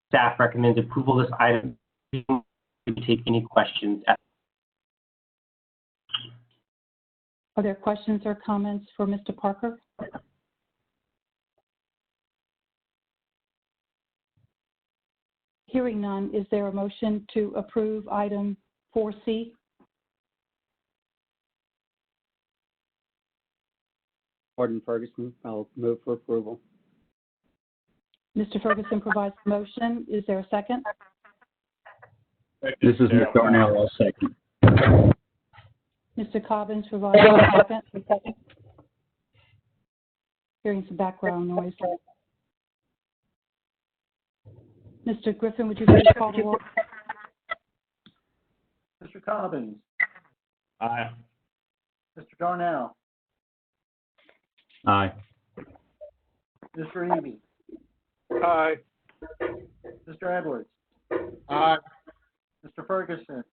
Staff recommends approval of this item. We take any questions.
Are there questions or comments for Mr. Parker? Hearing none, is there a motion to approve item 4C?
Gordon Ferguson, I'll move for approval.
Mr. Ferguson provides the motion. Is there a second?
This is Mr. Darnell. I'll second.
Mr. Cobbins provides a second. Hearing some background noise. Mr. Griffin, would you please call the roll?
Mr. Cobbins?
Aye.
Mr. Darnell?
Aye.
Mr. Eby?
Aye.
Mr. Edwards?
Aye.
Mr. Ferguson?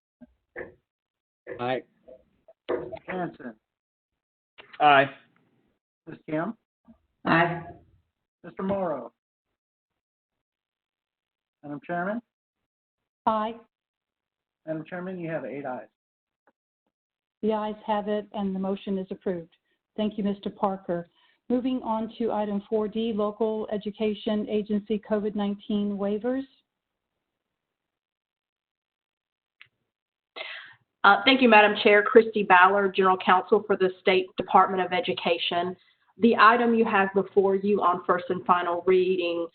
Aye.
Mr. Jansen? Aye. Ms. Kim?
Aye.
Mr. Morrow? Madam Chairman?
Aye.
Madam Chairman, you have 8 ayes.
The ayes have it, and the motion is approved. Thank you, Mr. Parker. Moving on to item 4D, Local Education Agency COVID-19 waivers.
Thank you, Madam Chair. Christy Ballard, General Counsel for the State Department of Education. The item you have before you on first and final reading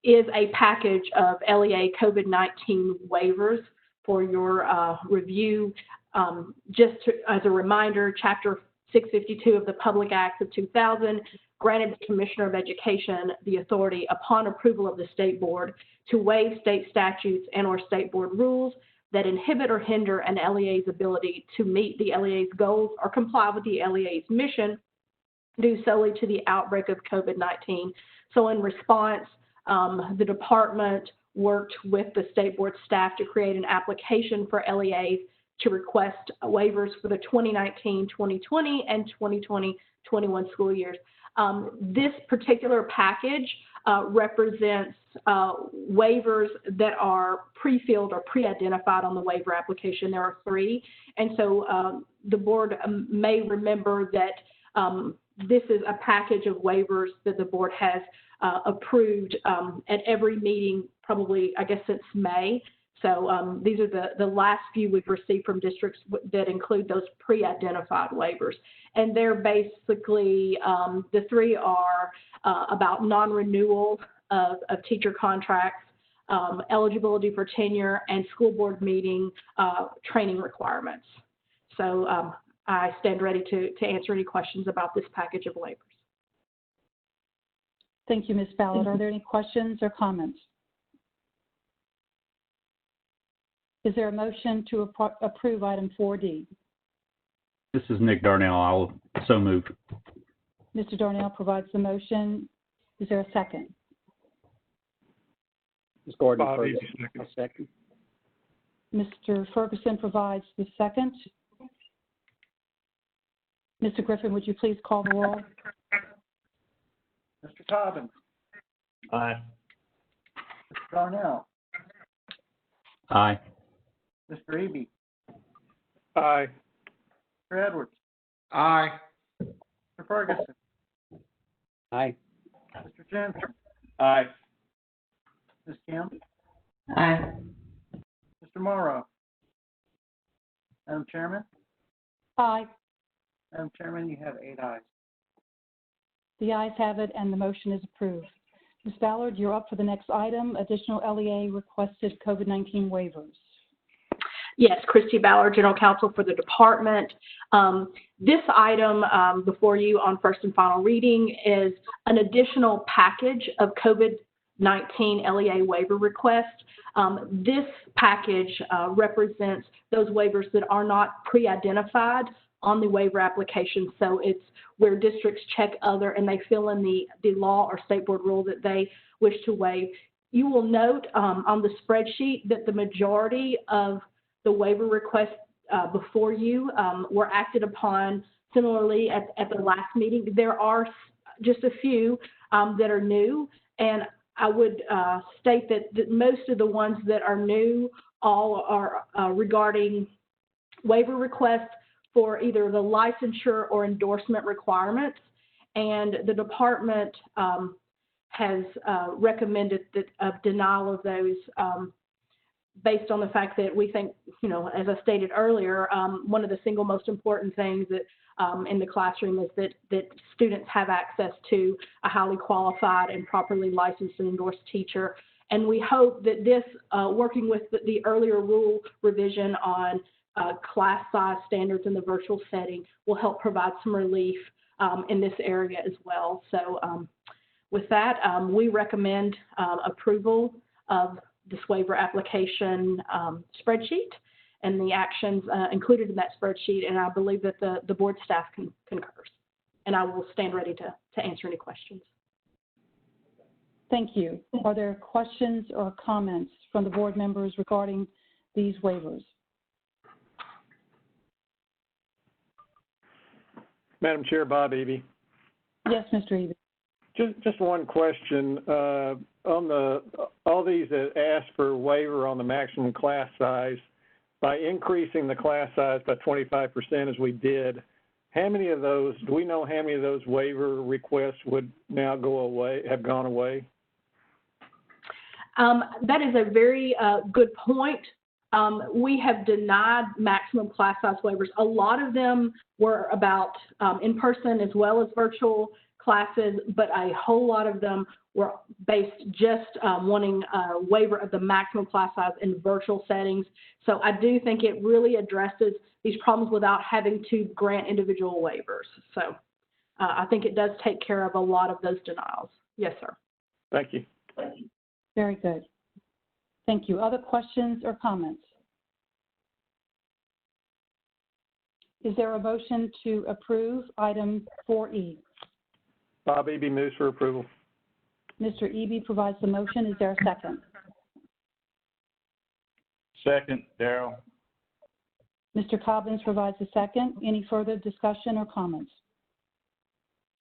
is a package of LEA COVID-19 waivers for your review. As a reminder, Chapter 652 of the Public Acts of 2000 granted the Commissioner of Education the authority, upon approval of the State Board, to waive state statutes and/or State Board rules that inhibit or hinder an LEA's ability to meet the LEA's goals or comply with the LEA's mission due solely to the outbreak of COVID-19. So in response, the department worked with the State Board staff to create an application for LEAs to request waivers for the 2019-2020 and 2020-21 school years. This particular package represents waivers that are pre-filled or pre-identified on the waiver application. There are 3. And so the board may remember that this is a package of waivers that the board has approved at every meeting, probably, I guess, since May. So these are the last few we've received from districts that include those pre-identified waivers. And they're basically, the 3 are about non-renewal of teacher contracts, eligibility for tenure, and school board meeting training requirements. So I stand ready to answer any questions about this package of waivers.
Thank you, Ms. Ballard. Are there any questions or comments? Is there a motion to approve item 4D?
This is Nick Darnell. I'll so move.
Mr. Darnell provides the motion. Is there a second?
Ms. Gordon,
Bob
Ferguson,
Eby, second.
I'll second.
Mr. Ferguson provides the second. Mr. Griffin, would you please call the roll?
Mr. Cobbins,
Aye.
Mr. Darnell,
Aye.
Mr. Eby,
Aye.
Mr. Edwards,
Aye.
Mr. Ferguson,
Aye.
Mr. Jensen,
Aye.
Ms. Kim,
Aye.
Mr. Morrow. Madam Chairman?
Aye.
Madam Chairman, you have 8 ayes.
The ayes have it, and the motion is approved. Ms. Ballard, you're up for the next item, additional LEA requested COVID-19 waivers.
Yes, Christy Ballard, General Counsel for the department. This item before you on first and final reading is an additional package of COVID-19 LEA waiver requests. This package represents those waivers that are not pre-identified on the waiver application. So it's where districts check other and they fill in the law or state board rule that they wish to waive. You will note on the spreadsheet that the majority of the waiver requests before you were acted upon similarly at the last meeting. There are just a few that are new, and I would state that most of the ones that are new all are regarding waiver requests for either the licensure or endorsement requirements, and the department has recommended that denial of those based on the fact that we think, you know, as I stated earlier, one of the single most important things that in the classroom is that students have access to a highly qualified and properly licensed and endorsed teacher. And we hope that this, working with the earlier rule revision on class size standards in the virtual setting, will help provide some relief in this area as well. So with that, we recommend approval of this waiver application spreadsheet and the actions included in that spreadsheet, and I believe that the board staff concurs. And I will stand ready to answer any questions.
Thank you. Are there questions or comments from the board members regarding these waivers?
Madam Chair, Bob Eby.
Yes, Mr. Eby.
Just one question. On all these that ask for waiver on the maximum class size, by increasing the class size by 25% as we did, how many of those, do we know how many of those waiver requests would now go away, have gone away?
That is a very good point. We have denied maximum class size waivers. A lot of them were about in-person as well as virtual classes, but a whole lot of them were based just wanting a waiver of the maximum class size in virtual settings. So I do think it really addresses these problems without having to grant individual waivers. So I think it does take care of a lot of those denials. Yes, sir.
Thank you.
Very good. Thank you. Other questions or comments? Is there a motion to approve item 4E?
Bob Eby moves for approval.
Mr. Eby provides the motion. Is there a second?
Second, Darrell.
Mr. Cobbins provides a second. Any further discussion or comments?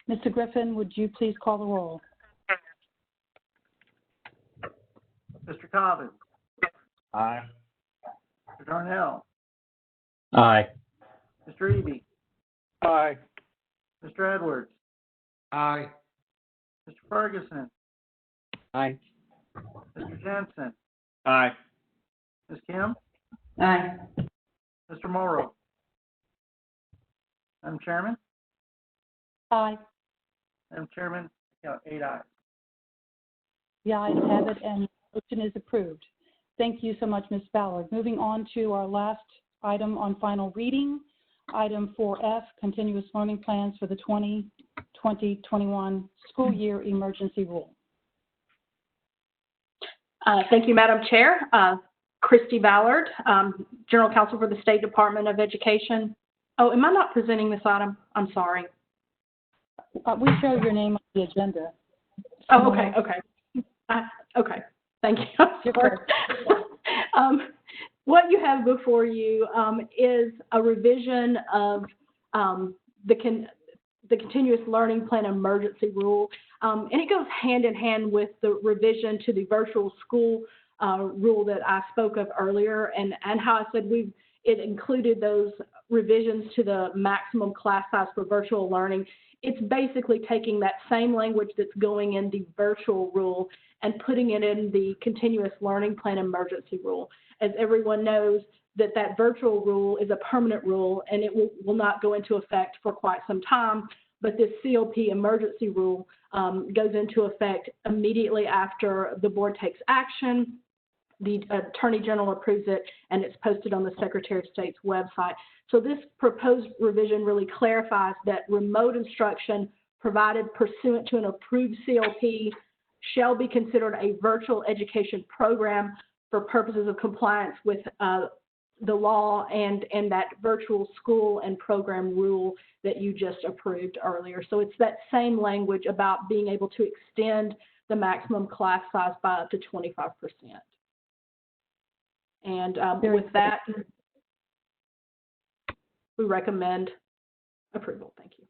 Mr. Griffin, would you please call the roll?
Mr. Cobbins,
Aye.
Mr. Darnell,
Aye.
Mr. Eby,
Aye.
Mr. Edwards,
Aye.
Mr. Ferguson,
Aye.
Mr. Jensen,
Aye.
Ms. Kim,
Aye.
Mr. Morrow. Madam Chairman?
Aye.
Madam Chairman, you have 8 ayes.
The ayes have it, and the motion is approved. Thank you so much, Ms. Ballard. Moving on to our last item on final reading, item 4F, continuous learning plans for the 2021 school year emergency rule.
Thank you, Madam Chair. Christy Ballard, General Counsel for the State Department of Education. Oh, am I not presenting this item? I'm sorry.
We show your name on the agenda.
Oh, okay, okay. Okay, thank you. What you have before you is a revision of the Continuous Learning Plan Emergency Rule, and it goes hand in hand with the revision to the virtual school rule that I spoke of earlier, and how I said it included those revisions to the maximum class size for virtual learning. It's basically taking that same language that's going in the virtual rule and putting it in the Continuous Learning Plan Emergency Rule. As everyone knows, that virtual rule is a permanent rule and it will not go into effect for quite some time, but this COP emergency rule goes into effect immediately after the board takes action. The Attorney General approves it, and it's posted on the Secretary of State's website. So this proposed revision really clarifies that remote instruction provided pursuant to an approved COP shall be considered a virtual education program for purposes of compliance with the law and that virtual school and program rule that you just approved earlier. So it's that same language about being able to extend the maximum class size by up to 25%. And with that, we recommend approval. Thank you.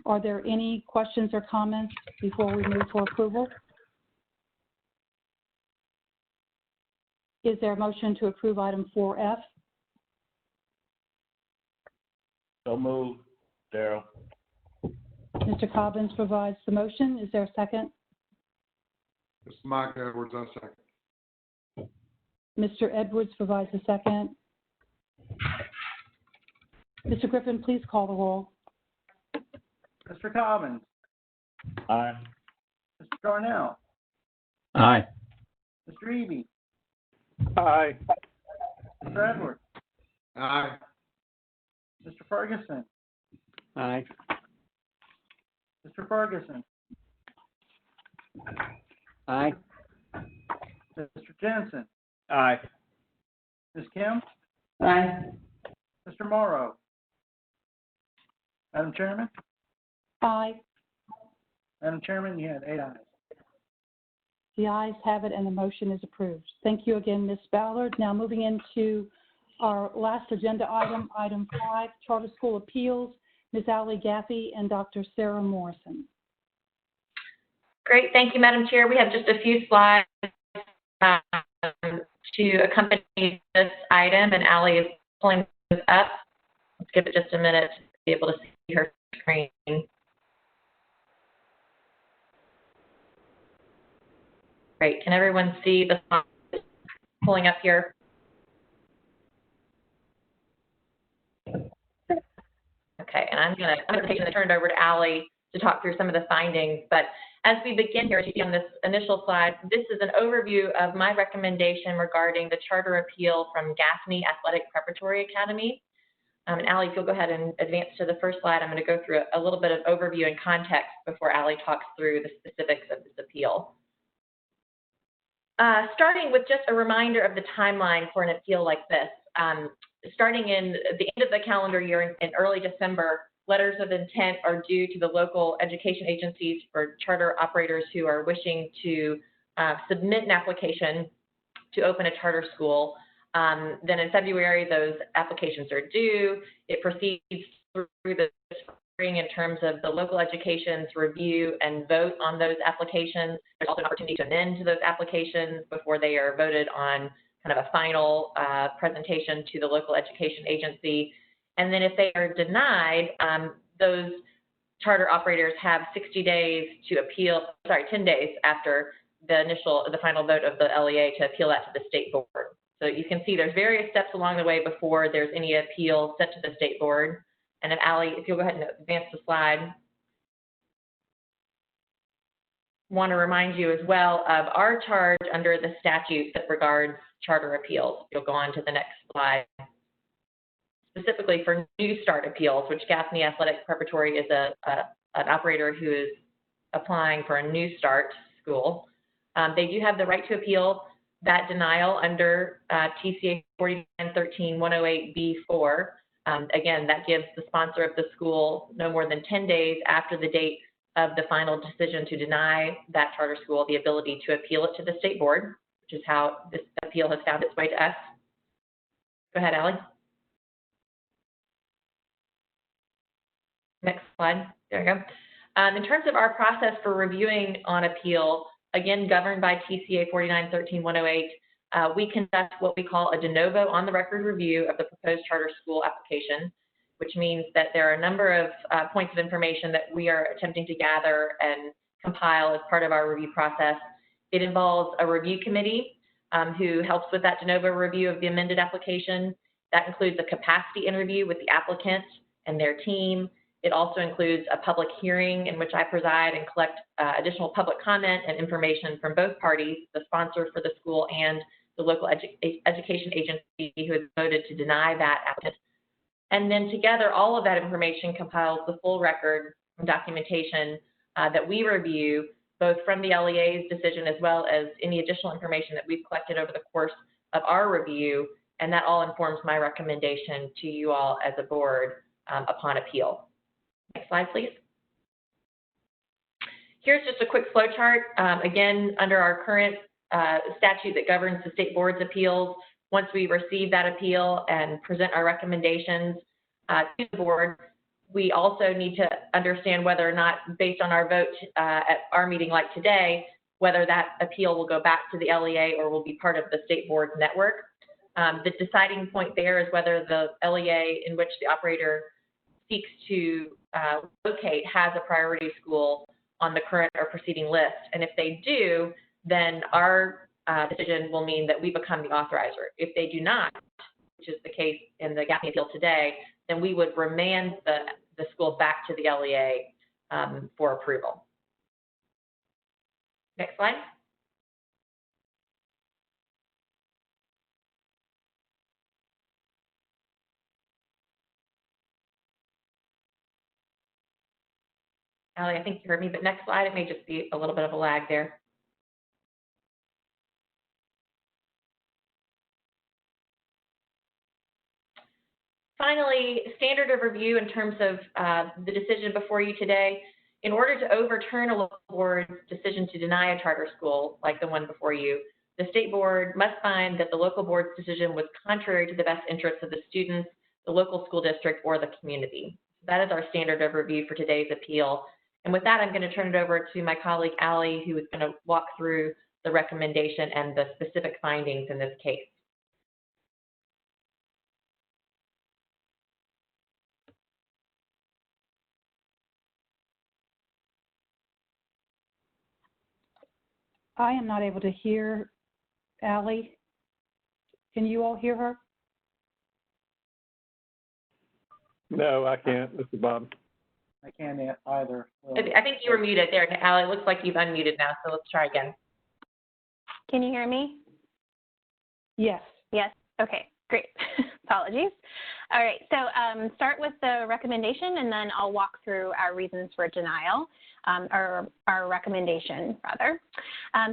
Are there any questions or comments before we move for approval? Is there a motion to approve item 4F?
So moved, Darrell.
Mr. Cobbins provides the motion. Is there a second?
Mr. Mike Edwards, I second.
Mr. Edwards provides a second. Mr. Griffin, please call the roll.
Mr. Cobbins.
Aye.
Mr. Darnell.
Aye.
Mr. Eby.
Aye.
Mr. Edwards.
Aye.
Mr. Ferguson.
Aye.
Mr. Ferguson.
Aye.
Mr. Jensen.
Aye.
Ms. Kim.
Aye.
Mr. Morrow. Madam Chairman.
Aye.
Madam Chairman, you had 8 ayes.
The ayes have it and the motion is approved. Thank you again, Ms. Ballard. Now moving into our last agenda item, item 5, Charter School Appeals, Ms. Allie Gaffey and Dr. Sarah Morrison.
Great, thank you, Madam Chair. We have just a few slides to accompany this item, and Allie is pulling this up. Let's give it just a minute to be able to see her screen. Great, can everyone see the slides pulling up here? Okay, and I'm going to turn it over to Allie to talk through some of the findings. But as we begin here, as you see on this initial slide, this is an overview of my recommendation regarding the charter appeal from Gaffney Athletic Preparatory Academy. And Allie, if you'll go ahead and advance to the first slide, I'm going to go through a little bit of overview and context before Allie talks through the specifics of this appeal. Starting with just a reminder of the timeline for an appeal like this. Starting in the end of the calendar year in early December, letters of intent are due to the local education agencies for charter operators who are wishing to submit an application to open a charter school. Then in February, those applications are due. It proceeds through the spring in terms of the local education's review and vote on those applications. There's also an opportunity to amend those applications before they are voted on kind of a final presentation to the local education agency. And then if they are denied, those charter operators have 60 days to appeal, 10 days after the final vote of the LEA to appeal that to the state board. So you can see there's various steps along the way before there's any appeal sent to the state board. And then Allie, if you'll go ahead and advance the slide. Want to remind you as well of our charge under the statute that regards charter appeals. You'll go on to the next slide. specifically for New Start appeals, which Gaffney Athletic Preparatory is an operator who is applying for a New Start school. They do have the right to appeal that denial under TCA 4913-108B4. Again, that gives the sponsor of the school no more than 10 days after the date of the final decision to deny that charter school the ability to appeal it to the state board, which is how this appeal has found its way to us. Go ahead, Allie. Next slide. There we go. In terms of our process for reviewing on appeal, again, governed by TCA 4913-108, we conduct what we call a de novo on-the-record review of the proposed charter school application, which means that there are a number of points of information that we are attempting to gather and compile as part of our review process. It involves a review committee who helps with that de novo review of the amended application. That includes a capacity interview with the applicant and their team. It also includes a public hearing in which I preside and collect additional public comment and information from both parties, the sponsor for the school and the local education agency who has voted to deny that applicant. And then together, all of that information compiles the full record and documentation that we review, both from the LEA's decision as well as any additional information that we've collected over the course of our review, and that all informs my recommendation to you all as a board upon appeal. Next slide, please. Here's just a quick flow chart. Again, under our current statute that governs the state board's appeals, once we receive that appeal and present our recommendations to the board, we also need to understand whether or not, based on our vote at our meeting like today, whether that appeal will go back to the LEA or will be part of the state board's network. The deciding point there is whether the LEA in which the operator seeks to locate has a priority school on the current or preceding list. And if they do, then our decision will mean that we become the authorizer. If they do not, which is the case in the Gaffney appeal today, then we would remand the school back to the LEA for approval. Next slide. Allie, I think you heard me, but next slide, it may just be a little bit of a lag there. Finally, standard of review in terms of the decision before you today. In order to overturn a local board's decision to deny a charter school like the one before you, the state board must find that the local board's decision was contrary to the best interests of the students, the local school district, or the community. That is our standard of review for today's appeal. And with that, I'm going to turn it over to my colleague, Allie, who is going to walk through the recommendation and the specific findings in this case.
I am not able to hear Allie. Can you all hear her?
No, I can't. This is Bob.
I can't either.
I think you were muted there, Allie. It looks like you've unmuted now, so let's try again.
Can you hear me?
Yes.
Yes? Okay, great. Apologies. All right, so start with the recommendation, and then I'll walk through our reasons for denial, or our recommendation, rather.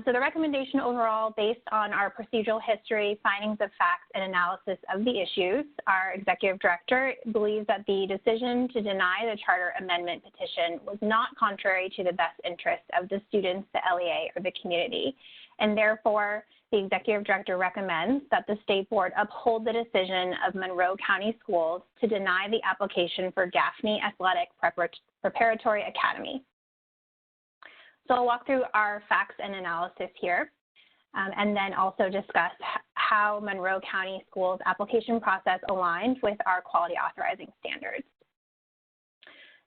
So the recommendation overall, based on our procedural history, findings of facts, and analysis of the issues, our executive director believes that the decision to deny the charter amendment petition was not contrary to the best interests of the students, the LEA, or the community, and therefore, the executive director recommends that the state board uphold the decision of Monroe County Schools to deny the application for Gaffney Athletic Preparatory Academy. So I'll walk through our facts and analysis here, and then also discuss how Monroe County Schools' application process aligns with our quality authorizing standards.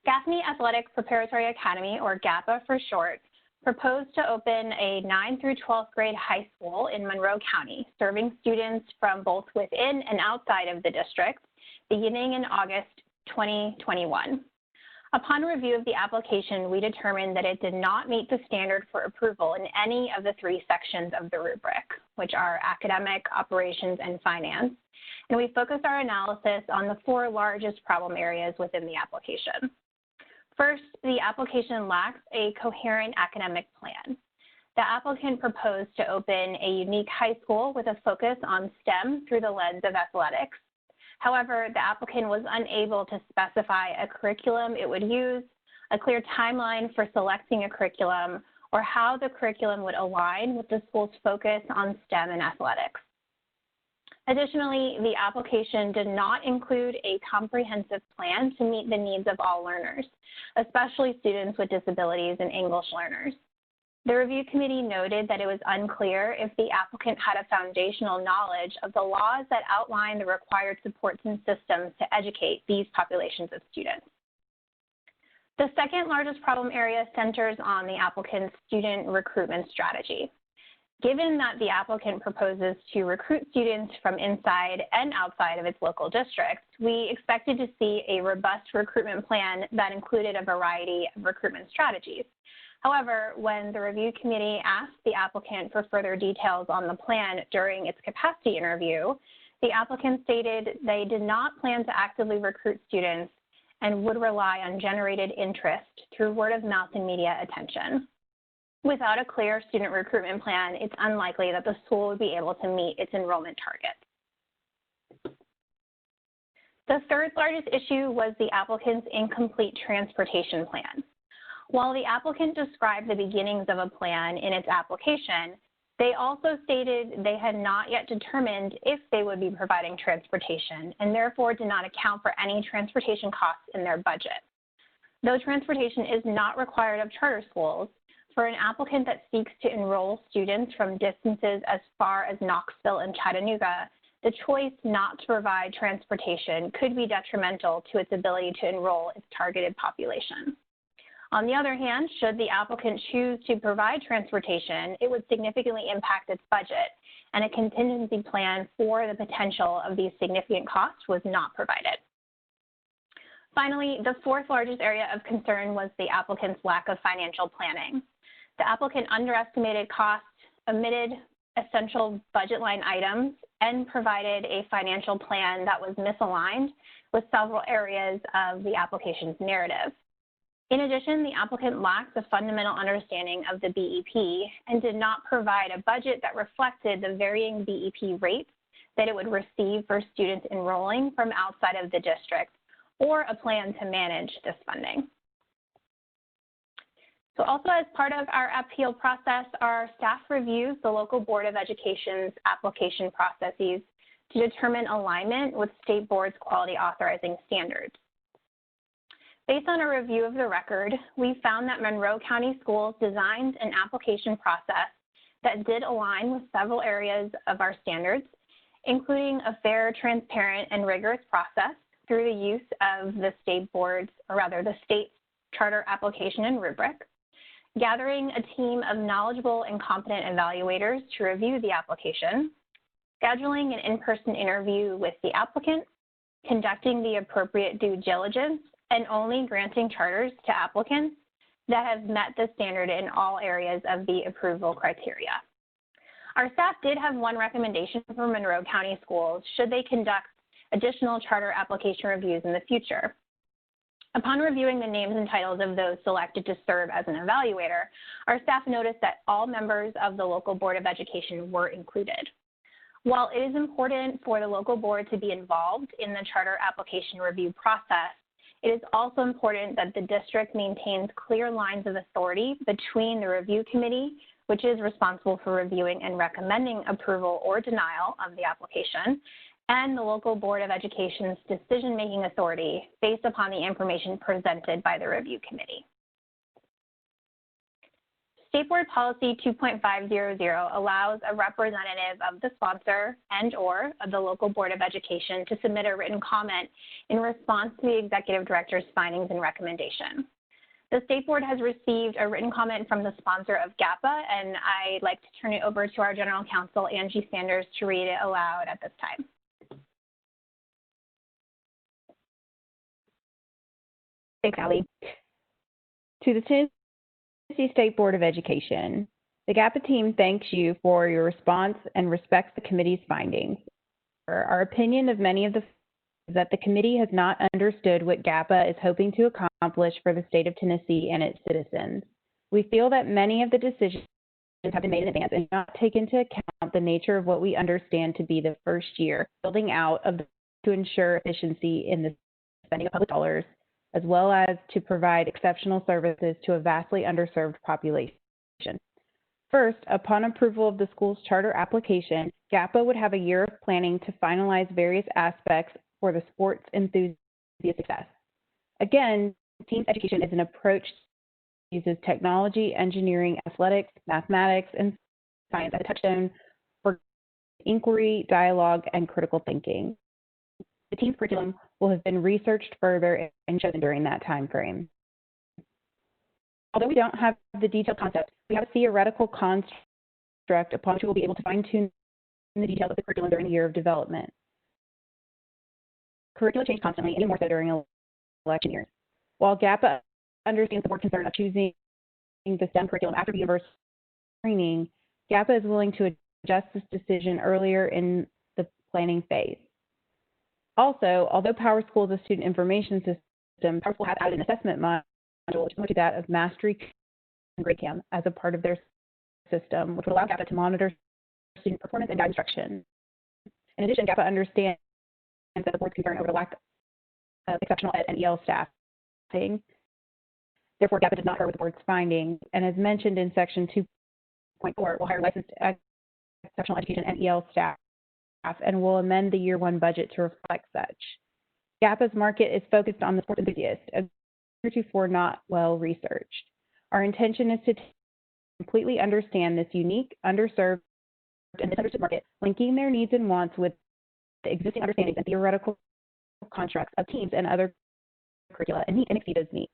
Gaffney Athletic Preparatory Academy, or GAPA for short, proposed to open a 9th through 12th grade high school in Monroe County, serving students from both within and outside of the district, beginning in August 2021. Upon review of the application, we determined that it did not meet the standard for approval in any of the 3 sections of the rubric,
which are academic, operations, and finance. And we focused our analysis on the 4 largest problem areas within the application. First, the application lacks a coherent academic plan. The applicant proposed to open a unique high school with a focus on STEM through the lens of athletics. However, the applicant was unable to specify a curriculum it would use, a clear timeline for selecting a curriculum, or how the curriculum would align with the school's focus on STEM and athletics. Additionally, the application did not include a comprehensive plan to meet the needs of all learners, especially students with disabilities and English learners. The review committee noted that it was unclear if the applicant had a foundational knowledge of the laws that outline the required supports and systems to educate these populations of students. The second largest problem area centers on the applicant's student recruitment strategy. Given that the applicant proposes to recruit students from inside and outside of its local districts, we expected to see a robust recruitment plan that included a variety of recruitment strategies. However, when the review committee asked the applicant for further details on the plan during its capacity interview, the applicant stated they did not plan to actively recruit students and would rely on generated interest through word of mouth and media attention. Without a clear student recruitment plan, it's unlikely that the school would be able to meet its enrollment targets. The third largest issue was the applicant's incomplete transportation plan. While the applicant described the beginnings of a plan in its application, they also stated they had not yet determined if they would be providing transportation and therefore did not account for any transportation costs in their budget. Though transportation is not required of charter schools, for an applicant that seeks to enroll students from distances as far as Knoxville and Chattanooga, the choice not to provide transportation could be detrimental to its ability to enroll its targeted population. On the other hand, should the applicant choose to provide transportation, it would significantly impact its budget, and a contingency plan for the potential of these significant costs was not provided. Finally, the fourth largest area of concern was the applicant's lack of financial planning. The applicant underestimated costs, omitted essential budget line items, and provided a financial plan that was misaligned with several areas of the application's narrative. In addition, the applicant lacks a fundamental understanding of the BEP and did not provide a budget that reflected the varying BEP rates that it would receive for students enrolling from outside of the district, or a plan to manage this funding. So also as part of our appeal process, our staff reviews the local Board of Education's application processes to determine alignment with state board's quality authorizing standards. Based on a review of the record, we found that Monroe County Schools designed an application process that did align with several areas of our standards, including a fair, transparent, and rigorous process through the use of the state board's, or rather the state charter application and rubric, gathering a team of knowledgeable and competent evaluators to review the application, scheduling an in-person interview with the applicant, conducting the appropriate due diligence, and only granting charters to applicants that have met the standard in all areas of the approval criteria. Our staff did have one recommendation for Monroe County Schools should they conduct additional charter application reviews in the future. Upon reviewing the names and titles of those selected to serve as an evaluator, our staff noticed that all members of the local Board of Education were included. While it is important for the local board to be involved in the charter application review process, it is also important that the district maintains clear lines of authority between the review committee, which is responsible for reviewing and recommending approval or denial of the application, and the local Board of Education's decision-making authority based upon the information presented by the review committee. State Board Policy 2.500 allows a representative of the sponsor and/or of the local Board of Education to submit a written comment in response to the Executive Director's findings and recommendation. The State Board has received a written comment from the sponsor of GAPA, and I'd like to turn it over to our General Counsel, Angie Sanders, to read it aloud at this time.
Thanks, Allie. To the Tennessee State Board of Education, The GAPA team thanks you for your response and respects the committee's findings. Our opinion of many of the is that the committee has not understood what GAPA is hoping to accomplish for the state of Tennessee and its citizens. We feel that many of the decisions have been made in advance and not take into account the nature of what we understand to be the first year, building out of to ensure efficiency in the spending of public dollars, as well as to provide exceptional services to a vastly underserved population. First, upon approval of the school's charter application, GAPA would have a year of planning to finalize various aspects for the sports enthusiast success. Again, team education is an approach that uses technology, engineering, athletics, mathematics, and science as a touchstone for inquiry, dialogue, and critical thinking. The team's curriculum will have been researched further and chosen during that time frame. Although we don't have the detailed concept, we have a theoretical construct upon which we will be able to fine-tune the details of the curriculum during the year of development. Curricula change constantly, and more so during election years. While GAPA understands the board's concern of choosing the STEM curriculum after the universal screening, GAPA is willing to adjust this decision earlier in the planning phase. Also, although PowerSchool is a student information system, PowerSchool has added an assessment module similar to that of Mastery and GradeCam as a part of their system, which would allow GAPA to monitor student performance and guide instruction. In addition, GAPA understands that the board's concern over the lack of exceptional ed and EL staffing. Therefore, GAPA does not concur with the board's finding, and as mentioned in section 2.4, will hire licensed exceptional education and EL staff and will amend the year one budget to reflect such. GAPA's market is focused on the sports enthusiast, heretofore not well researched. Our intention is to completely understand this unique, underserved, and misunderstood market, linking their needs and wants with the existing understandings and theoretical constructs of teams and other curricula and exceed those needs.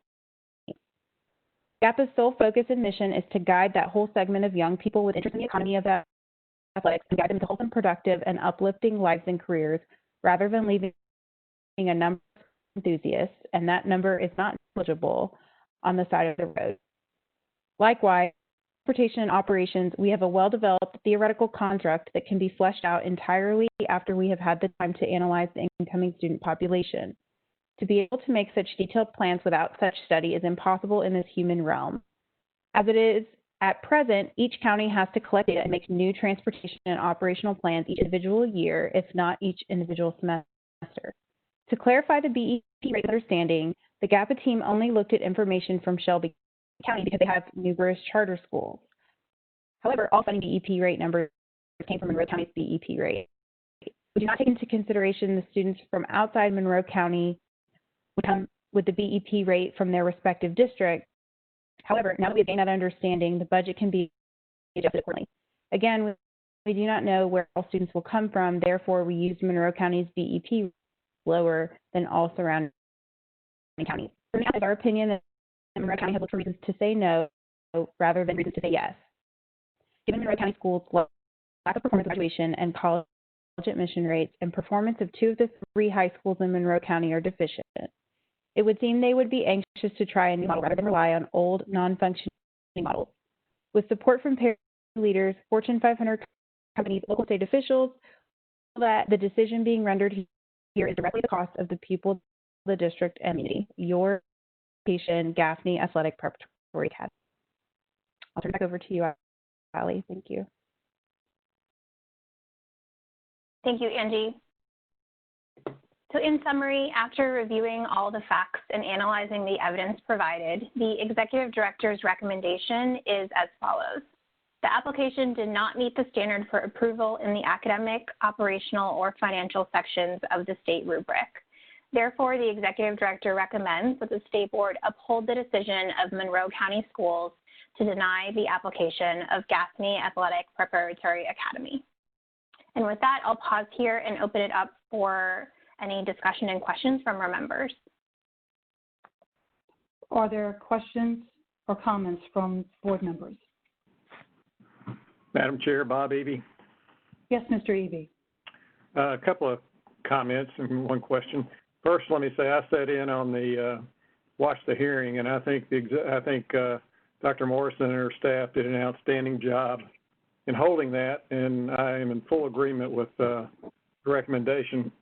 GAPA's sole focus and mission is to guide that whole segment of young people with interest in the economy of athletics and guide them to wholesome, productive, and uplifting lives and careers, rather than leaving a number of enthusiasts, and that number is not negligible, on the side of the road. Likewise, transportation and operations, we have a well-developed theoretical construct that can be fleshed out entirely after we have had the time to analyze the incoming student population. To be able to make such detailed plans without such study is impossible in this human realm. As it is at present, each county has to collect data and make new transportation and operational plans each individual year, if not each individual semester. To clarify the BEP rate understanding, the GAPA team only looked at information from Shelby County because they have numerous charter schools. However, all funding BEP rate numbers came from Monroe County's BEP rate. We do not take into consideration the students from outside Monroe County would come with the BEP rate from their respective district. However, now that we have gained that understanding, the budget can be adjusted accordingly. Again, we do not know where all students will come from, therefore we used Monroe County's BEP lower than all surrounding counties. For now, it's our opinion that Monroe County has looked for reasons to say no rather than reasons to say yes. Given Monroe County schools' lack of performance evaluation and college admission rates, and performance of 2 of the 3 high schools in Monroe County are deficient, it would seem they would be anxious to try a new model rather than rely on old, non-functioning models. With support from peer leaders, Fortune 500 companies, local state officials, that the decision being rendered here is directly the cost of the pupil, the district, and community. Your education, Gaffney Athletic Preparatory Academy. I'll turn it back over to you, Allie. Thank you.
Thank you, Angie. So in summary, after reviewing all the facts and analyzing the evidence provided, the executive director's recommendation is as follows. The application did not meet the standard for approval in the academic, operational, or financial sections of the state rubric. Therefore, the executive director recommends that the state board uphold the decision of Monroe County Schools to deny the application of Gaffney Athletic Preparatory Academy. And with that, I'll pause here and open it up for any discussion and questions from our members.
Are there questions or comments from board members?
Madam Chair, Bob Eby.
Yes, Mr. Eby.
A couple of comments and one question. First, let me say I sat in on the watched the hearing, and I think Dr. Morrison and her staff did an outstanding job in holding that, and I am in full agreement with the recommendation.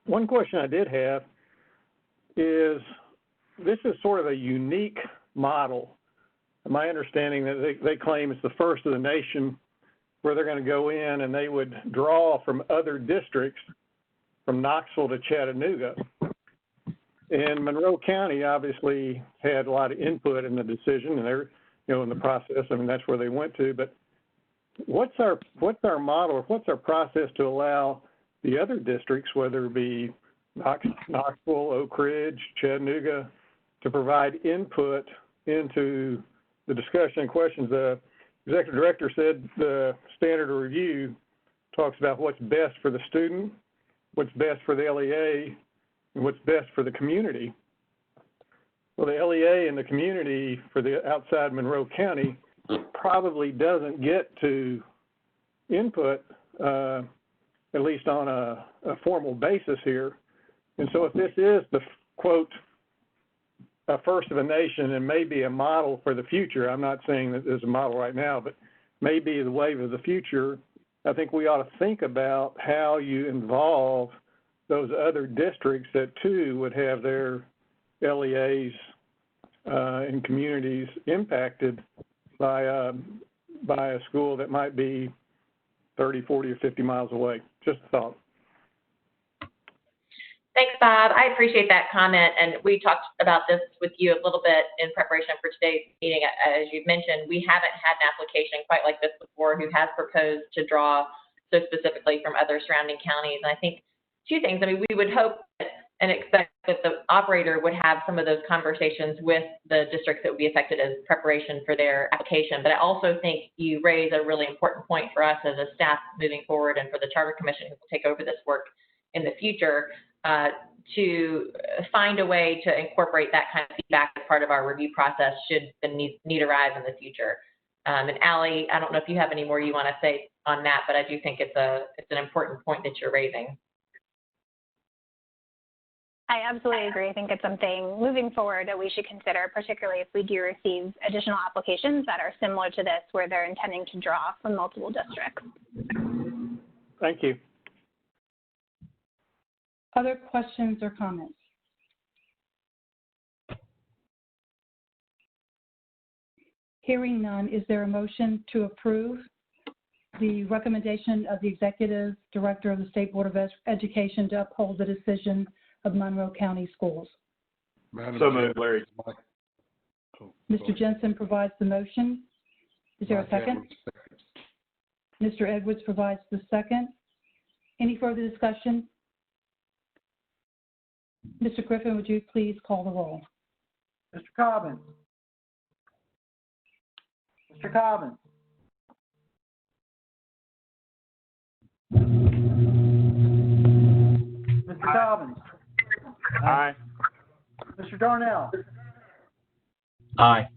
One question I did have is, this is sort of a unique model. My understanding that they claim it's the first of the nation where they're going to go in and they would draw from other districts from Knoxville to Chattanooga. And Monroe County obviously had a lot of input in the decision, and they're, in the process. I mean, that's where they went to. But what's our model, or what's our process to allow the other districts, whether it be Knoxville, Oak Ridge, Chattanooga, to provide input into the discussion and questions? The executive director said the standard of review talks about what's best for the student, what's best for the LEA, and what's best for the community. Well, the LEA and the community for the outside Monroe County probably doesn't get to input, at least on a formal basis here. And so if this is the, quote, a first of a nation and maybe a model for the future, I'm not saying that there's a model right now, but maybe the wave of the future, I think we ought to think about how you involve those other districts that too would have their LEAs and communities impacted by a school that might be 30, 40, or 50 miles away. Just a thought.
Thanks, Bob. I appreciate that comment, and we talked about this with you a little bit in preparation for today's meeting. As you've mentioned, we haven't had an application quite like this before who has proposed to draw so specifically from other surrounding counties. And I think two things. I mean, we would hope and expect that the operator would have some of those conversations with the districts that would be affected as preparation for their application. But I also think you raise a really important point for us as a staff moving forward, and for the Charter Commission who will take over this work in the future, to find a way to incorporate that kind of feedback as part of our review process should the need arise in the future. And Allie, I don't know if you have any more you want to say on that, but I do think it's an important point that you're raising.
I absolutely agree. I think it's something moving forward that we should consider, particularly if we do receive additional applications that are similar to this, where they're intending to draw from multiple districts.
Thank you.
Other questions or comments? Hearing none, is there a motion to approve the recommendation of the Executive Director of the State Board of Education to uphold the decision of Monroe County Schools?
So moved, Larry.
Mr. Jensen provides the motion. Is there a second? Mr. Edwards provides the second. Any further discussion? Mr. Griffin, would you please call the roll?
Mr. Cobbins. Mr. Cobbins. Mr. Cobbins.
Aye.
Mr. Darnell.
Aye.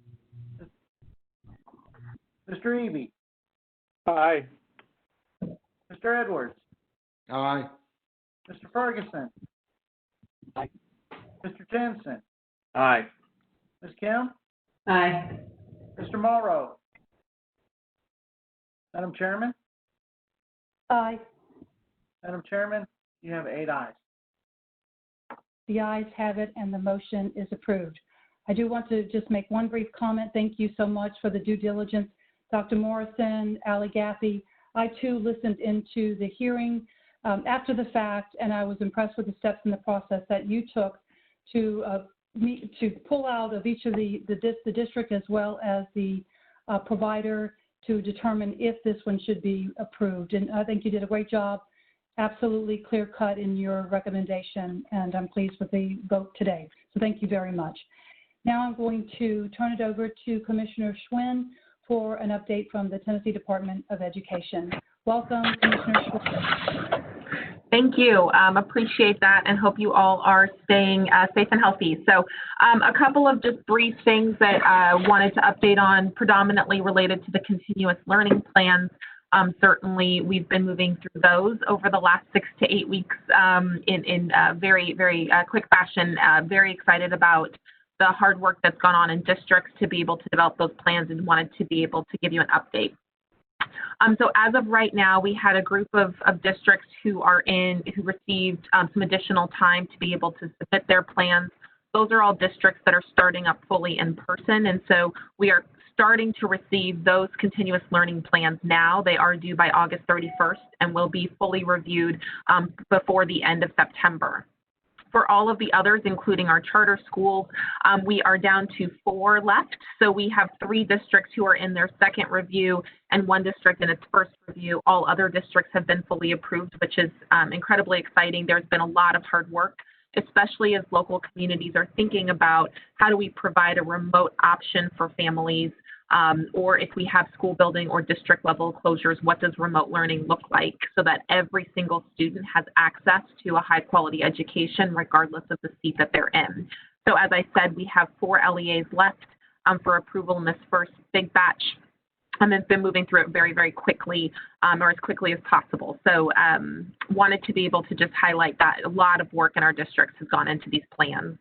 Mr. Eby.
Aye.
Mr. Edwards.
Aye.
Mr. Ferguson.
Aye.
Mr. Jensen.
Aye.
Ms. Kim.
Aye.
Mr. Morrow. Madam Chairman.
Aye.
Madam Chairman, you have 8 ayes.
The ayes have it, and the motion is approved. I do want to just make one brief comment. Thank you so much for the due diligence. Dr. Morrison, Allie Gaffey, I too listened into the hearing after the fact, and I was impressed with the steps in the process that you took to pull out of each of the district as well as the provider to determine if this one should be approved. And I think you did a great job, absolutely clear cut in your recommendation, and I'm pleased with the vote today. So thank you very much. Now I'm going to turn it over to Commissioner Schwinn for an update from the Tennessee Department of Education. Welcome, Commissioner Schwinn.
Thank you. Appreciate that, and hope you all are staying safe and healthy. So a couple of just brief things that I wanted to update on, predominantly related to the continuous learning plans. Certainly, we've been moving through those over the last 6 to 8 weeks in very, very quick fashion. Very excited about the hard work that's gone on in districts to be able to develop those plans and wanted to be able to give you an update. So as of right now, we had a group of districts who received some additional time to be able to submit their plans. Those are all districts that are starting up fully in person, and so we are starting to receive those continuous learning plans now. They are due by August 31st and will be fully reviewed before the end of September. For all of the others, including our charter schools, we are down to 4 left. So we have 3 districts who are in their second review and 1 district in its first review. All other districts have been fully approved, which is incredibly exciting. There's been a lot of hard work, especially as local communities are thinking about how do we provide a remote option for families, or if we have school building or district level closures, what does remote learning look like so that every single student has access to a high quality education regardless of the seat that they're in. So as I said, we have 4 LEAs left for approval in this first big batch. And it's been moving through it very, very quickly, or as quickly as possible. So wanted to be able to just highlight that a lot of work in our districts has gone into these plans.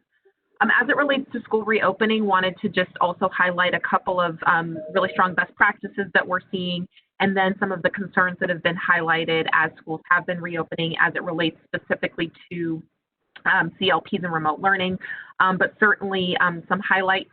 As it relates to school reopening, wanted to just also highlight a couple of really strong best practices that we're seeing, and then some of the concerns that have been highlighted as schools have been reopening as it relates specifically to CLPs and remote learning, but certainly some highlights.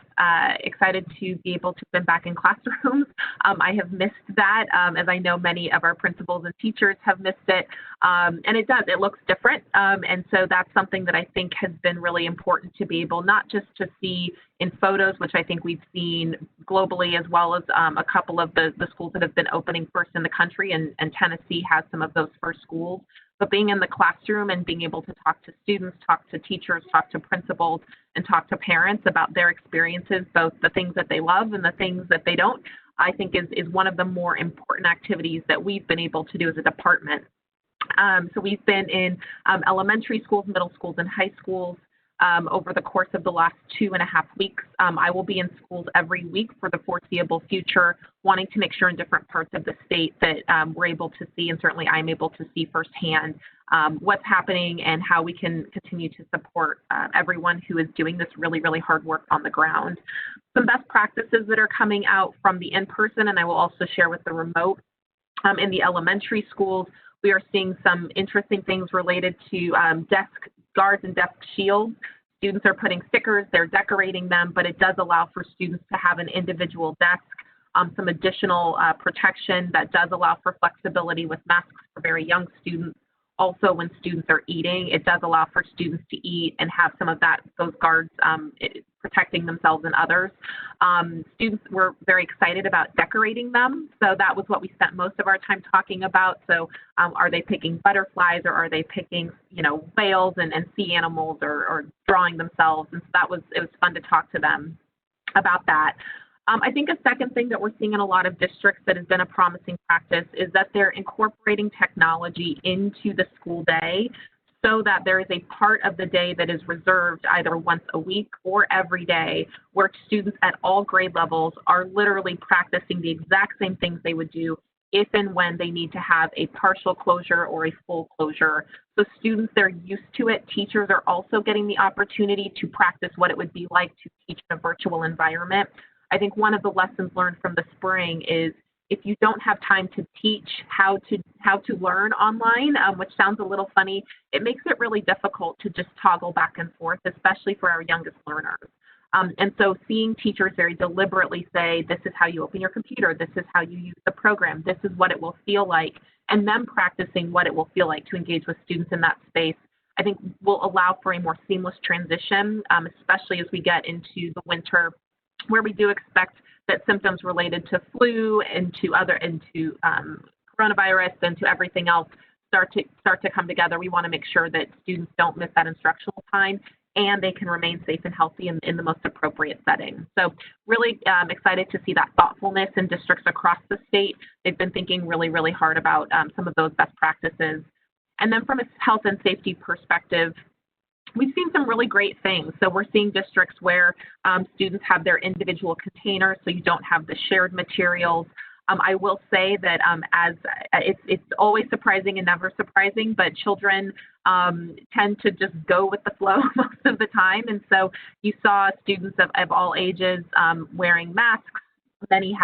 Excited to be able to have been back in classrooms. I have missed that, as I know many of our principals and teachers have missed it, and it looks different, and so that's something that I think has been really important to be able not just to see in photos, which I think we've seen globally, as well as a couple of the schools that have been opening first in the country, and Tennessee has some of those first schools. But being in the classroom and being able to talk to students, talk to teachers, talk to principals, and talk to parents about their experiences, both the things that they love and the things that they don't, I think is one of the more important activities that we've been able to do as a department. So we've been in elementary schools, middle schools, and high schools over the course of the last 2.5 weeks. I will be in schools every week for the foreseeable future, wanting to make sure in different parts of the state that we're able to see, and certainly I'm able to see firsthand what's happening and how we can continue to support everyone who is doing this really, really hard work on the ground. Some best practices that are coming out from the in-person, and I will also share with the remote. In the elementary schools, we are seeing some interesting things related to desk guards and desk shields. Students are putting stickers, they're decorating them, but it does allow for students to have an individual desk, some additional protection that does allow for flexibility with masks for very young students. Also, when students are eating, it does allow for students to eat and have some of those guards protecting themselves and others. Students were very excited about decorating them, so that was what we spent most of our time talking about. So are they picking butterflies, or are they picking, whales and sea animals, or drawing themselves? And so it was fun to talk to them about that. I think a second thing that we're seeing in a lot of districts that has been a promising practice is that they're incorporating technology into the school day so that there is a part of the day that is reserved either once a week or every day where students at all grade levels are literally practicing the exact same things they would do if and when they need to have a partial closure or a full closure. So students, they're used to it. Teachers are also getting the opportunity to practice what it would be like to teach in a virtual environment. I think one of the lessons learned from the spring is if you don't have time to teach how to learn online, which sounds a little funny, it makes it really difficult to just toggle back and forth, especially for our youngest learners. And so seeing teachers very deliberately say, this is how you open your computer, this is how you use the program, this is what it will feel like, and them practicing what it will feel like to engage with students in that space, I think will allow for a more seamless transition, especially as we get into the winter, where we do expect that symptoms related to flu and to coronavirus and to everything else start to come together. We want to make sure that students don't miss that instructional time and they can remain safe and healthy in the most appropriate setting. So really excited to see that thoughtfulness in districts across the state. They've been thinking really, really hard about some of those best practices. And then from a health and safety perspective, we've seen some really great things. So we're seeing districts where students have their individual containers, so you don't have the shared materials. I will say that it's always surprising and never surprising, but children tend to just go with the flow most of the time. And so you saw students of all ages wearing masks. Many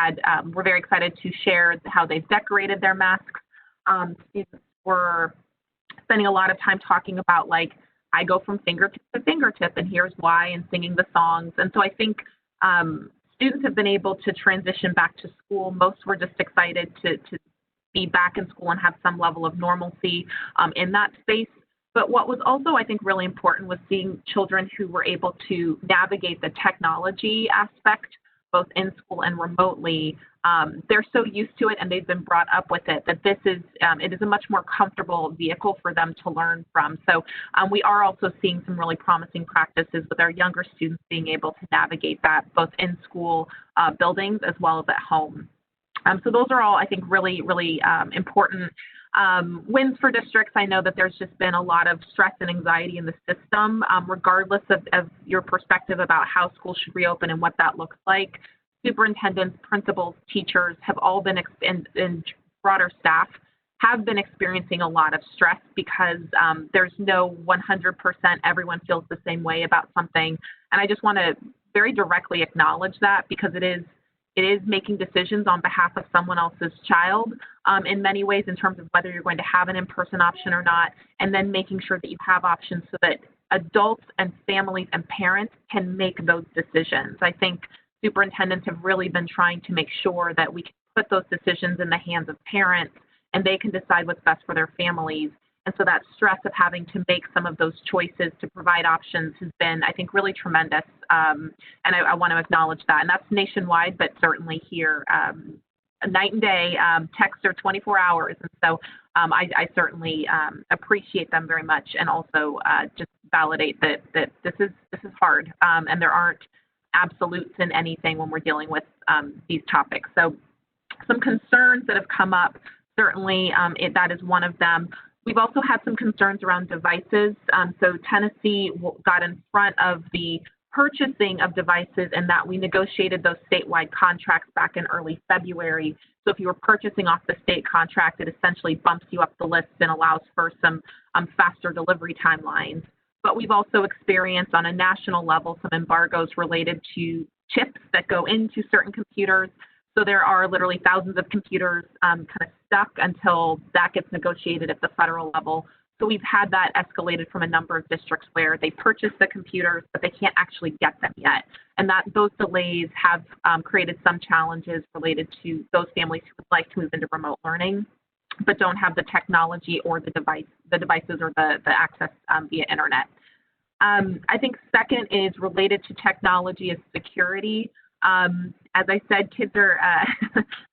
were very excited to share how they've decorated their masks. Students were spending a lot of time talking about, like, I go from fingertip to fingertip, and here's why, and singing the songs. And so I think students have been able to transition back to school. Most were just excited to be back in school and have some level of normalcy in that space. But what was also, I think, really important was seeing children who were able to navigate the technology aspect, both in school and remotely. They're so used to it, and they've been brought up with it, that this is, it is a much more comfortable vehicle for them to learn from. So we are also seeing some really promising practices with our younger students being able to navigate that both in school buildings as well as at home. So those are all, I think, really, really important wins for districts. I know that there's just been a lot of stress and anxiety in the system, regardless of your perspective about how schools should reopen and what that looks like. Superintendents, principals, teachers have all been, and broader staff have been experiencing a lot of stress because there's no 100% everyone feels the same way about something. And I just want to very directly acknowledge that, because it is making decisions on behalf of someone else's child in many ways, in terms of whether you're going to have an in-person option or not, and then making sure that you have options so that adults and families and parents can make those decisions. I think superintendents have really been trying to make sure that we can put those decisions in the hands of parents and they can decide what's best for their families. And so that stress of having to make some of those choices to provide options has been, I think, really tremendous. And I want to acknowledge that. And that's nationwide, but certainly here, night and day, texts are 24 hours. And so I certainly appreciate them very much, and also just validate that this is hard, and there aren't absolutes in anything when we're dealing with these topics. So some concerns that have come up, certainly that is one of them. We've also had some concerns around devices. So Tennessee got in front of the purchasing of devices, and that we negotiated those statewide contracts back in early February. So if you were purchasing off the state contract, it essentially bumps you up the list and allows for some faster delivery timelines. But we've also experienced on a national level some embargoes related to chips that go into certain computers. So there are literally thousands of computers kind of stuck until that gets negotiated at the federal level. So we've had that escalated from a number of districts where they purchase the computers, but they can't actually get them yet. And those delays have created some challenges related to those families who would like to move into remote learning, but don't have the technology or the devices or the access via internet. I think second is related to technology is security. As I said, kids are,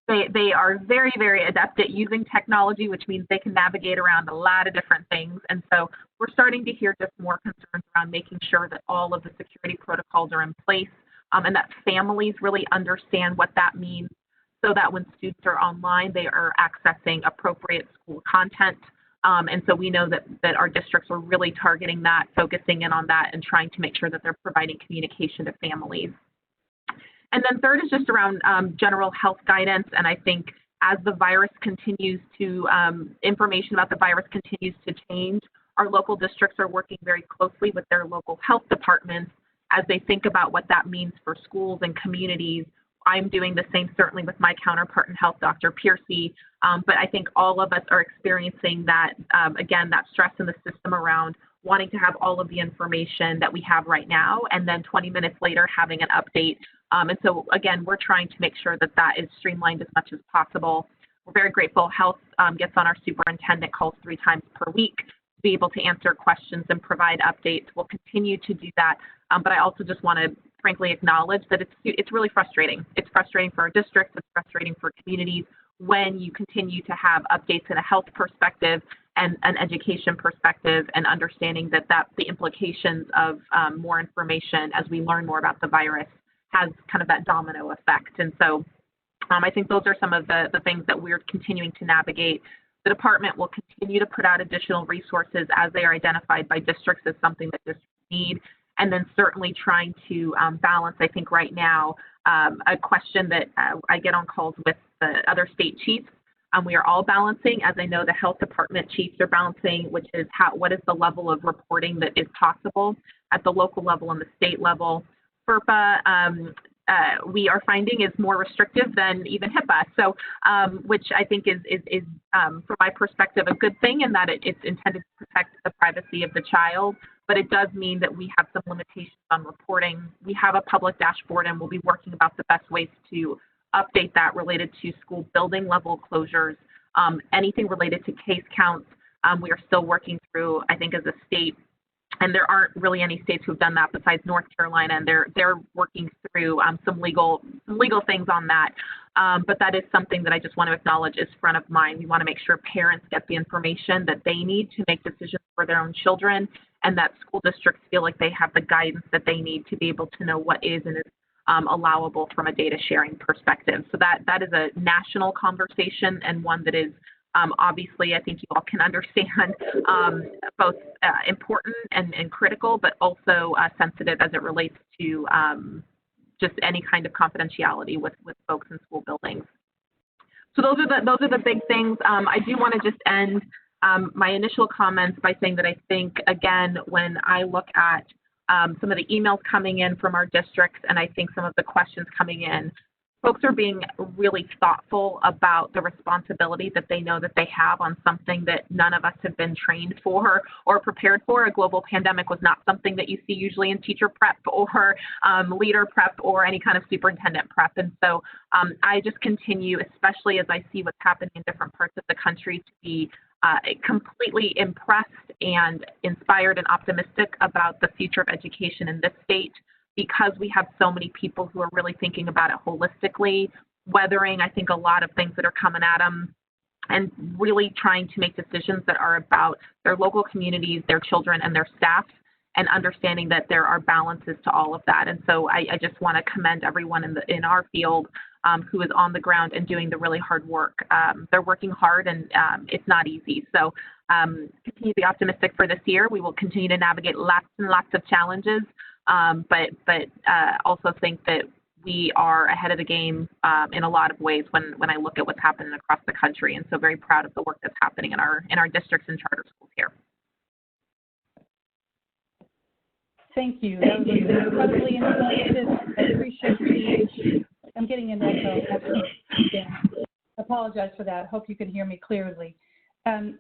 they are very, very adept at using technology, which means they can navigate around a lot of different things. And so we're starting to hear just more concerns around making sure that all of the security protocols are in place, and that families really understand what that means, so that when students are online, they are accessing appropriate school content. And so we know that our districts are really targeting that, focusing in on that, and trying to make sure that they're providing communication to families. And then third is just around general health guidance. And I think as the virus continues to, information about the virus continues to change, our local districts are working very closely with their local health departments as they think about what that means for schools and communities. I'm doing the same, certainly, with my counterpart in health, Dr. Piercy. But I think all of us are experiencing that, again, that stress in the system around wanting to have all of the information that we have right now, and then 20 minutes later having an update. And so, again, we're trying to make sure that that is streamlined as much as possible. We're very grateful health gets on our superintendent calls 3 times per week to be able to answer questions and provide updates. We'll continue to do that. But I also just want to frankly acknowledge that it's really frustrating. It's frustrating for our districts. It's frustrating for communities when you continue to have updates in a health perspective and an education perspective, and understanding that the implications of more information as we learn more about the virus has kind of that domino effect. And so I think those are some of the things that we're continuing to navigate. The department will continue to put out additional resources as they are identified by districts as something that districts need. And then certainly trying to balance, I think right now, a question that I get on calls with the other state chiefs We are all balancing, as I know the health department chiefs are balancing, which is what is the level of reporting that is possible at the local level and the state level. FERPA, we are finding is more restrictive than even HIPAA, so which I think is from my perspective a good thing in that it's intended to protect the privacy of the child, but it does mean that we have some limitations on reporting. We have a public dashboard, and we'll be working about the best ways to update that related to school building level closures, anything related to case counts. We are still working through, I think, as a state. And there aren't really any states who've done that besides North Carolina, and they're working through some legal things on that. But that is something that I just want to acknowledge is front of mind. We want to make sure parents get the information that they need to make decisions for their own children, and that school districts feel like they have the guidance that they need to be able to know what is and is allowable from a data sharing perspective. So that is a national conversation, and one that is obviously, I think you all can understand, both important and critical, but also sensitive as it relates to just any kind of confidentiality with folks in school buildings. So those are the big things. I do want to just end my initial comments by saying that I think, again, when I look at some of the emails coming in from our districts, and I think some of the questions coming in, folks are being really thoughtful about the responsibility that they know that they have on something that none of us have been trained for or prepared for. A global pandemic was not something that you see usually in teacher prep or leader prep or any kind of superintendent prep. And so I just continue, especially as I see what's happening in different parts of the country, to be completely impressed and inspired and optimistic about the future of education in this state, because we have so many people who are really thinking about it holistically, weathering, I think, a lot of things that are coming at them, and really trying to make decisions that are about their local communities, their children, and their staff, and understanding that there are balances to all of that. And so I just want to commend everyone in our field who is on the ground and doing the really hard work. They're working hard, and it's not easy. So continue to be optimistic for this year. We will continue to navigate lots and lots of challenges, but also think that we are ahead of the game in a lot of ways when I look at what's happening across the country. And so very proud of the work that's happening in our districts and charter schools here.
Thank you. That was incredibly informative. I appreciate I'm getting an echo. Yeah. Apologize for that. Hope you can hear me clearly.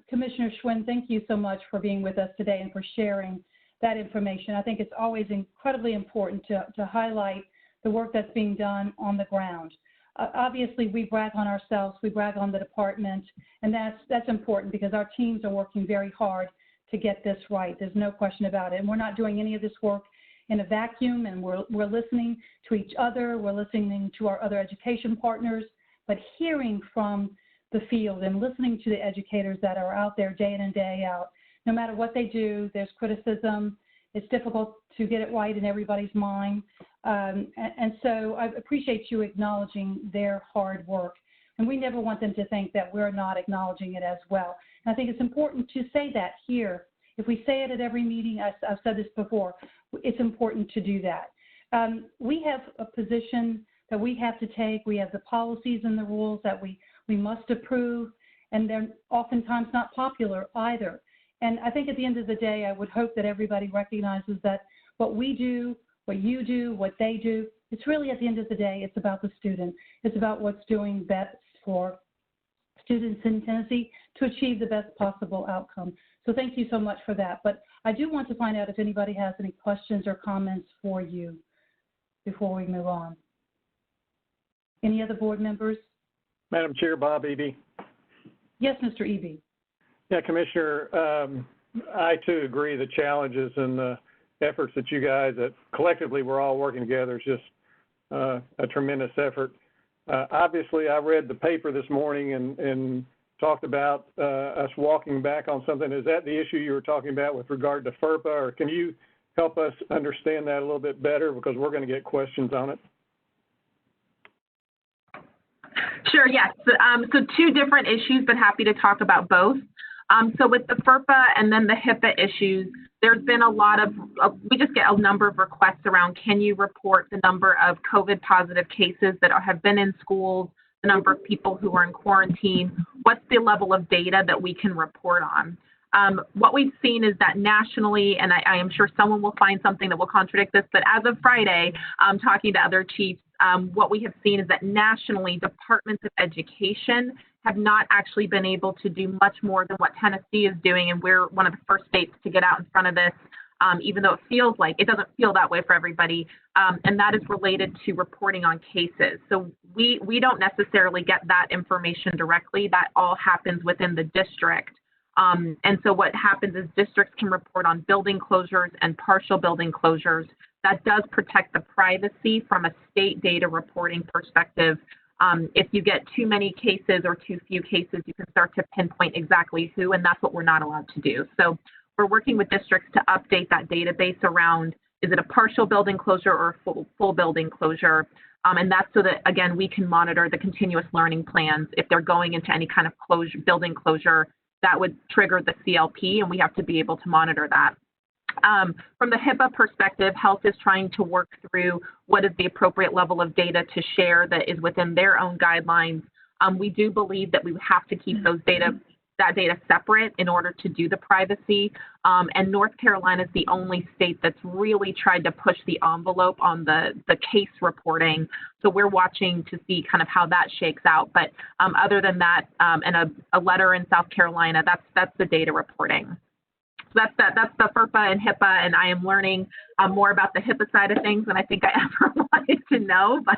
Commissioner Schwinn, thank you so much for being with us today and for sharing that information. I think it's always incredibly important to highlight the work that's being done on the ground. Obviously, we brag on ourselves, we brag on the department, and that's important because our teams are working very hard to get this right. There's no question about it. And we're not doing any of this work in a vacuum, and we're listening to each other, we're listening to our other education partners, but hearing from the field and listening to the educators that are out there day in and day out. No matter what they do, there's criticism. It's difficult to get it right in everybody's mind. And so I appreciate you acknowledging their hard work. And we never want them to think that we're not acknowledging it as well. And I think it's important to say that here. If we say it at every meeting, I've said this before, it's important to do that. We have a position that we have to take. We have the policies and the rules that we must approve, and they're oftentimes not popular either. And I think at the end of the day, I would hope that everybody recognizes that what we do, what you do, what they do, it's really at the end of the day, it's about the student. It's about what's doing best for students in Tennessee to achieve the best possible outcome. So thank you so much for that. But I do want to find out if anybody has any questions or comments for you before we move on. Any other board members?
Madam Chair, Bob Eby.
Yes, Mr. Eby.
Yeah, Commissioner, I too agree the challenges and the efforts that you guys, that collectively we're all working together, is just a tremendous effort. Obviously, I read the paper this morning and talked about us walking back on something. Is that the issue you were talking about with regard to FERPA, or can you help us understand that a little bit better, because we're going to get questions on it?
Sure, yes. So two different issues, but happy to talk about both. So with the FERPA and then the HIPAA issues, there's been a lot of, we just get a number of requests around, can you report the number of COVID positive cases that have been in schools the number of people who are in quarantine, what's the level of data that we can report on. What we've seen is that nationally, and I am sure someone will find something that will contradict this, but as of Friday, talking to other chiefs, what we have seen is that nationally, departments of education have not actually been able to do much more than what Tennessee is doing, and we're one of the first states to get out in front of this, even though it doesn't feel that way for everybody, and that is related to reporting on cases. So we don't necessarily get that information directly. That all happens within the district. And so what happens is districts can report on building closures and partial building closures. That does protect the privacy from a state data reporting perspective. If you get too many cases or too few cases, you can start to pinpoint exactly who, and that's what we're not allowed to do. So we're working with districts to update that database around, is it a partial building closure or a full building closure? And that's so that, again, we can monitor the continuous learning plans. If they're going into any kind of building closure, that would trigger the CLP, and we have to be able to monitor that. From the HIPAA perspective, health is trying to work through what is the appropriate level of data to share that is within their own guidelines. We do believe that we have to keep that data separate in order to do the privacy. And North Carolina is the only state that's really tried to push the envelope on the case reporting. So we're watching to see kind of how that shakes out. But other than that, and a letter in South Carolina, that's the data reporting. So that's the FERPA and HIPAA, and I am learning more about the HIPAA side of things than I think I ever wanted to know, but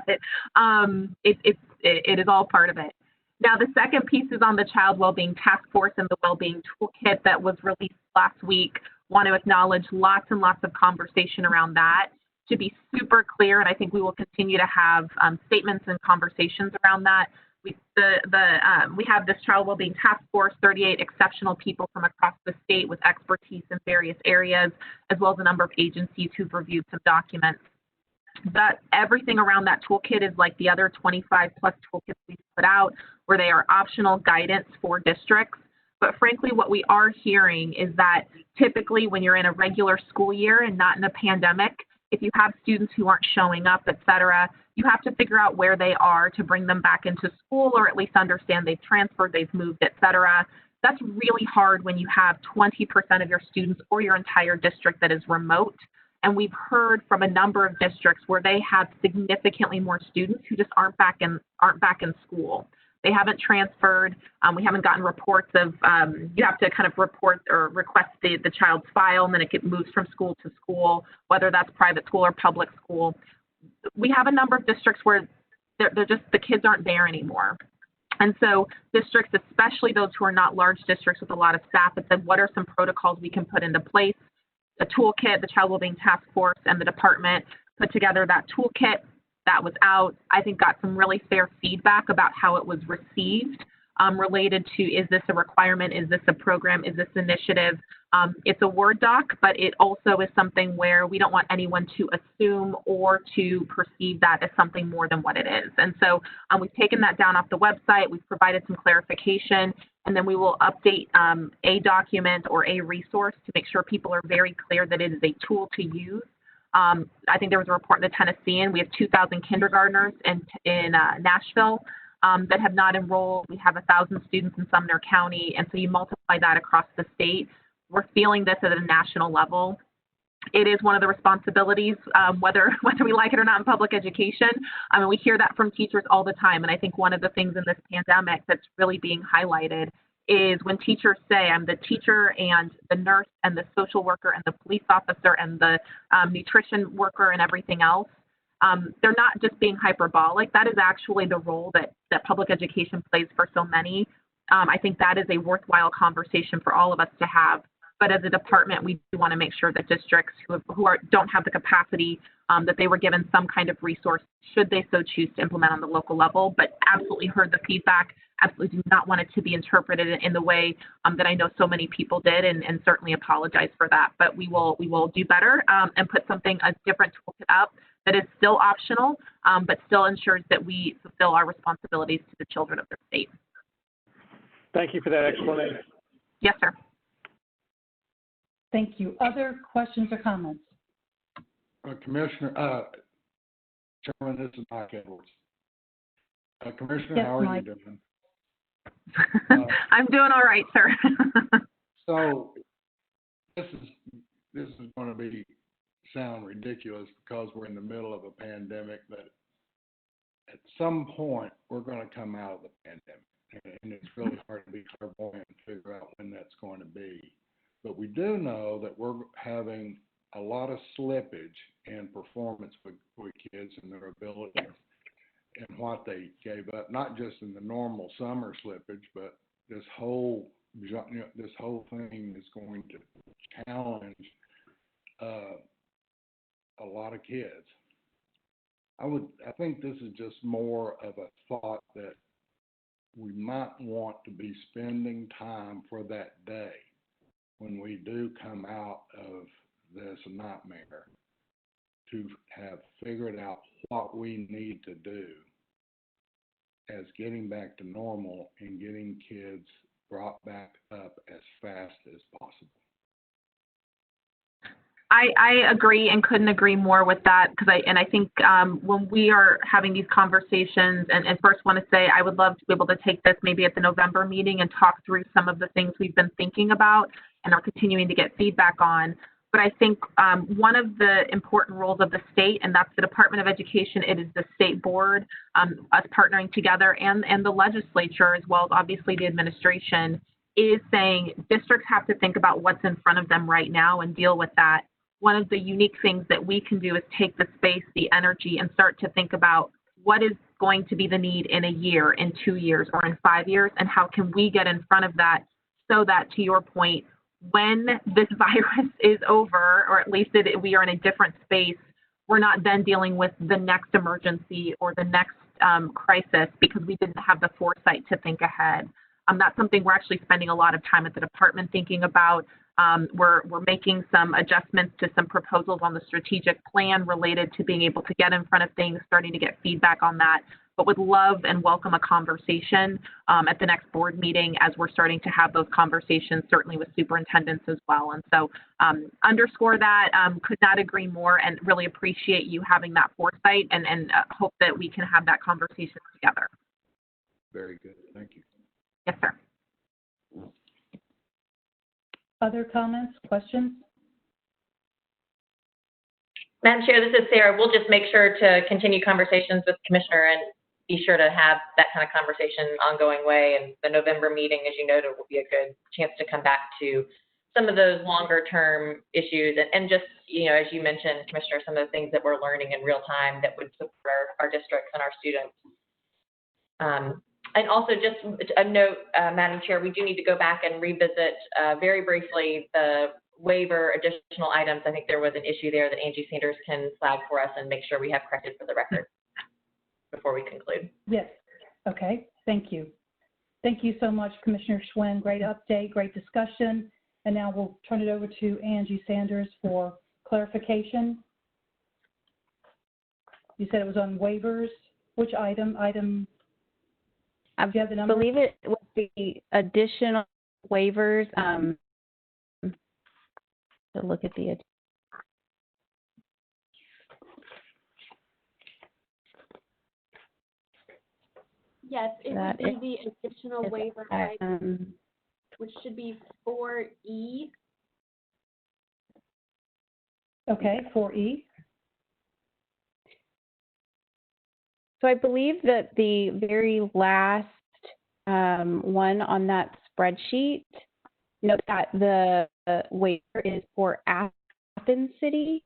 it is all part of it. Now, the second piece is on the Child Wellbeing Task Force and the Wellbeing Toolkit that was released last week. Want to acknowledge lots and lots of conversation around that. To be super clear, and I think we will continue to have statements and conversations around that. We have this Child Wellbeing Task Force, 38 exceptional people from across the state with expertise in various areas, as well as a number of agencies who've reviewed some documents. That everything around that toolkit is like the other 25 plus toolkits we've put out, where they are optional guidance for districts. But frankly, what we are hearing is that typically when you're in a regular school year and not in a pandemic, if you have students who aren't showing up, et cetera, you have to figure out where they are to bring them back into school, or at least understand they've transferred, they've moved, et cetera. That's really hard when you have 20% of your students or your entire district that is remote. And we've heard from a number of districts where they have significantly more students who just aren't back in school. They haven't transferred. We haven't gotten reports of, you have to kind of report or request the child's file, and then it moves from school to school, whether that's private school or public school. We have a number of districts where they're just, the kids aren't there anymore. And so districts, especially those who are not large districts with a lot of staff, have said, what are some protocols we can put into place? The toolkit, the Child Wellbeing Task Force, and the department put together that toolkit that was out. I think got some really fair feedback about how it was received, related to, is this a requirement? Is this a program? Is this initiative? It's a Word doc, but it also is something where we don't want anyone to assume or to perceive that as something more than what it is. And so we've taken that down off the website. We've provided some clarification, and then we will update a document or a resource to make sure people are very clear that it is a tool to use. I think there was a report in the Tennessean. We have 2,000 kindergartners in Nashville that have not enrolled. We have 1,000 students in Sumner County, and so you multiply that across the state. We're feeling this at a national level. It is one of the responsibilities, whether we like it or not, in public education. I mean, we hear that from teachers all the time, and I think one of the things in this pandemic that's really being highlighted is when teachers say, I'm the teacher and the nurse and the social worker and the police officer and the nutrition worker and everything else, they're not just being hyperbolic. That is actually the role that public education plays for so many. I think that is a worthwhile conversation for all of us to have. But as a department, we do want to make sure that districts who don't have the capacity, that they were given some kind of resource, should they so choose to implement on the local level. But absolutely heard the feedback, absolutely do not want it to be interpreted in the way that I know so many people did, and certainly apologize for that. But we will do better and put a different toolkit up that is still optional, but still ensures that we fulfill our responsibilities to the children of the state.
Thank you for that explanation.
Yes, sir.
Thank you. Other questions or comments?
Commissioner, Chairman, this is Mike Edwards. Commissioner,
Yes,
how are
Mike.
you doing?
I'm doing all right, sir.
So this is going to sound ridiculous because we're in the middle of a pandemic, but at some point we're going to come out of the pandemic, and it's really hard to be clairvoyant and figure out when that's going to be. But we do know that we're having a lot of slippage in performance with kids and their abilities and what they gave up, not just in the normal summer slippage, but this whole thing is going to challenge a lot of kids. I think this is just more of a thought that we might want to be spending time for that day when we do come out of this nightmare to have figured out what we need to do as getting back to normal and getting kids brought back up as fast as possible.
I agree and couldn't agree more with that because I think when we are having these conversations, and first want to say I would love to be able to take this maybe at the November meeting and talk through some of the things we've been thinking about and are continuing to get feedback on. But I think one of the important roles of the state, and that's the Department of Education, it is the state board, us partnering together, and the legislature, as well as obviously the administration, is saying districts have to think about what's in front of them right now and deal with that. One of the unique things that we can do is take the space, the energy, and start to think about what is going to be the need in a year, in 2 years, or in 5 years, and how can we get in front of that so that, to your point, when this virus is over, or at least we are in a different space, we're not then dealing with the next emergency or the next crisis because we didn't have the foresight to think ahead. That's something we're actually spending a lot of time at the department thinking about. We're making some adjustments to some proposals on the strategic plan related to being able to get in front of things, starting to get feedback on that, but would love and welcome a conversation at the next board meeting as we're starting to have those conversations, certainly with superintendents as well. And so underscore that, could not agree more, and really appreciate you having that foresight and hope that we can have that conversation together.
Very good. Thank you.
Yes, sir.
Other comments, questions?
Madam Chair, this is Sarah. We'll just make sure to continue conversations with the Commissioner and be sure to have that kind of conversation ongoing way. And the November meeting, as you noted, will be a good chance to come back to some of those longer term issues and just, you know, as you mentioned, Commissioner, some of the things that we're learning in real time that would support our districts and our students. And also just a note, Madam Chair, we do need to go back and revisit very briefly the waiver additional items. I think there was an issue there that Angie Sanders can flag for us and make sure we have corrected for the record before we conclude.
Yes. Okay. Thank you. Thank you so much, Commissioner Schwinn. Great update, great discussion. And now we'll turn it over to Angie Sanders for clarification. You said it was on waivers. Which item?
I believe it was the additional waivers. To look at the.
Yes, it would be the additional waiver item, which should be 4E.
Okay, 4E.
So I believe that the very last one on that spreadsheet, note that the waiver is for Athens City.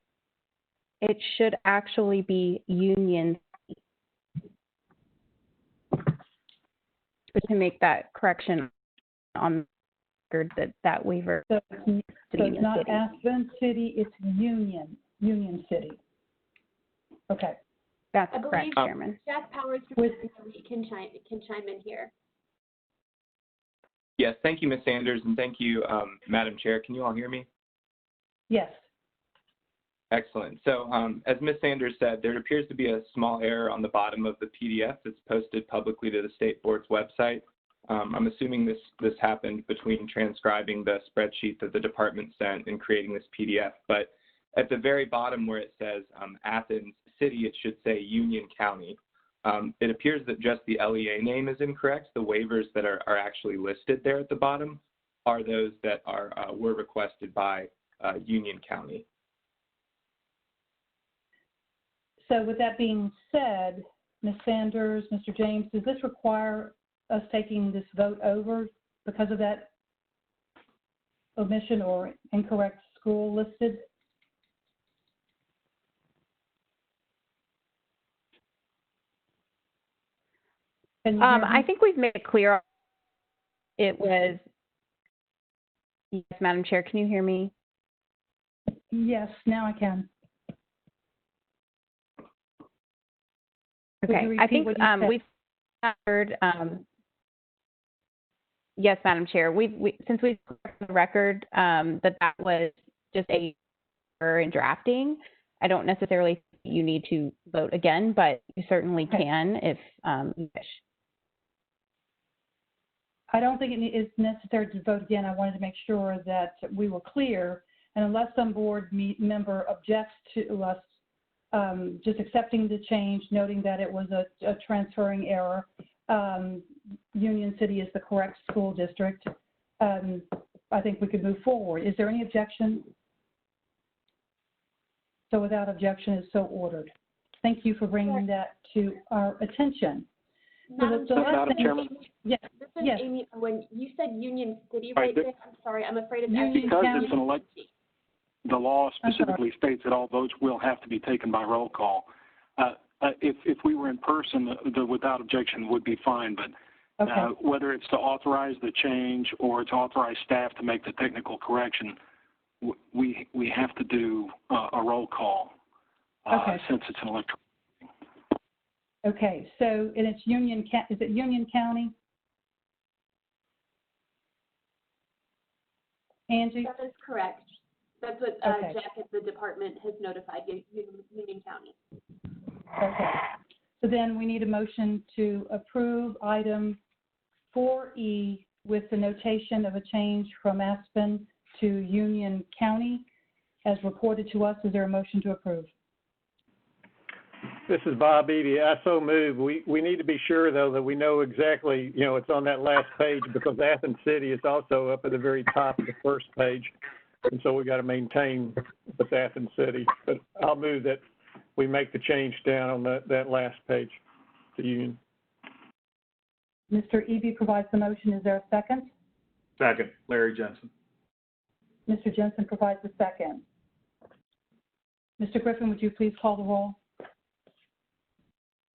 It should actually be Union City. To make that correction on record that waiver.
So it's not Athens City, it's Union City. Okay.
That's correct, Chairman.
Jack Powers can chime in here.
Yes, thank you, Ms. Sanders, and thank you, Madam Chair. Can you all hear me?
Yes.
Excellent. So as Ms. Sanders said, there appears to be a small error on the bottom of the PDF that's posted publicly to the State Board's website. I'm assuming this happened between transcribing the spreadsheet that the department sent and creating this PDF, but at the very bottom where it says Athens City, it should say Union County. It appears that just the LEA name is incorrect. The waivers that are actually listed there at the bottom are those that were requested by Union County.
So with that being said, Ms. Sanders, Mr. James, does this require us taking this vote over because of that omission or incorrect school listed?
I think we've made it clear. It was, yes, Madam Chair, can you hear me?
Yes, now I can.
Okay, I think we've covered, yes, Madam Chair, since we've the record that was just a error in drafting, I don't necessarily think you need to vote again, but you certainly can if you wish.
I don't think it is necessary to vote again. I wanted to make sure that we were clear, and unless some board member objects to us just accepting the change, noting that it was a transferring error, Union City is the correct school district, I think we could move forward. Is there any objection? So without objection, is so ordered. Thank you for bringing that to our attention.
Madam Chairman?
Yes. This is
yes.
Amy Owen. You said Union City right there. I'm sorry. I'm afraid it's
because it's an elect. The law specifically states that all votes will have to be taken by roll call. If we were in person, the without objection would be fine, but whether it's to authorize the change or to authorize staff to make the technical correction, we have to do a roll call since it's an electronic.
Okay, so, and it's is it Union County? Angie?
That is correct. That's what Jack at the department has notified Union County.
Okay, so then we need a motion to approve item 4E with the notation of a change from Aspen to Union County as reported to us. Is there a motion to approve?
This is Bob Beebe. I so move. We need to be sure, though, that we know exactly, it's on that last page because Athens City is also up at the very top of the first page. And so we got to maintain with Athens City. But I'll move that we make the change down on that last page to Union.
Mr. Eby provides the motion. Is there a second?
Second, Larry Jensen.
Mr. Jensen provides the second. Mr. Griffin, would you please call the roll?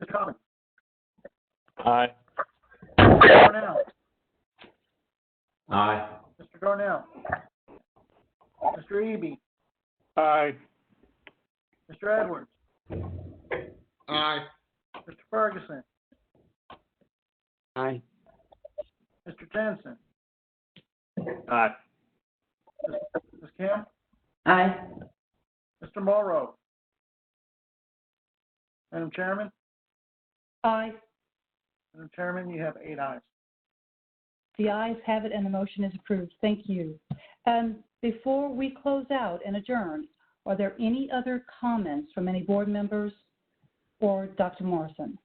Mr. Cummings.
Aye.
Mr. Darnell.
Aye.
Mr. Darnell. Mr. Eby.
Aye.
Mr. Edwards.
Aye.
Mr. Ferguson.
Aye.
Mr. Jensen.
Aye.
Ms. Kim.
Aye.
Mr. Morrow. Madam Chairman?
Aye.
Madam Chairman, you have 8 ayes.
The ayes have it and the motion is approved. Thank you. Before we close out and adjourn, are there any other comments from any board members or Dr. Morrison?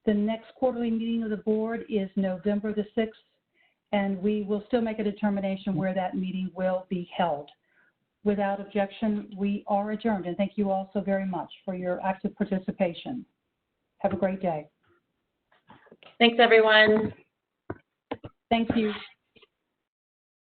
The next quarterly meeting of the board is November the 6th, and we will still make a determination where that meeting will be held. Without objection, we are adjourned, and thank you all so very much for your active participation. Have a great day.
Thanks, everyone.
Thank you.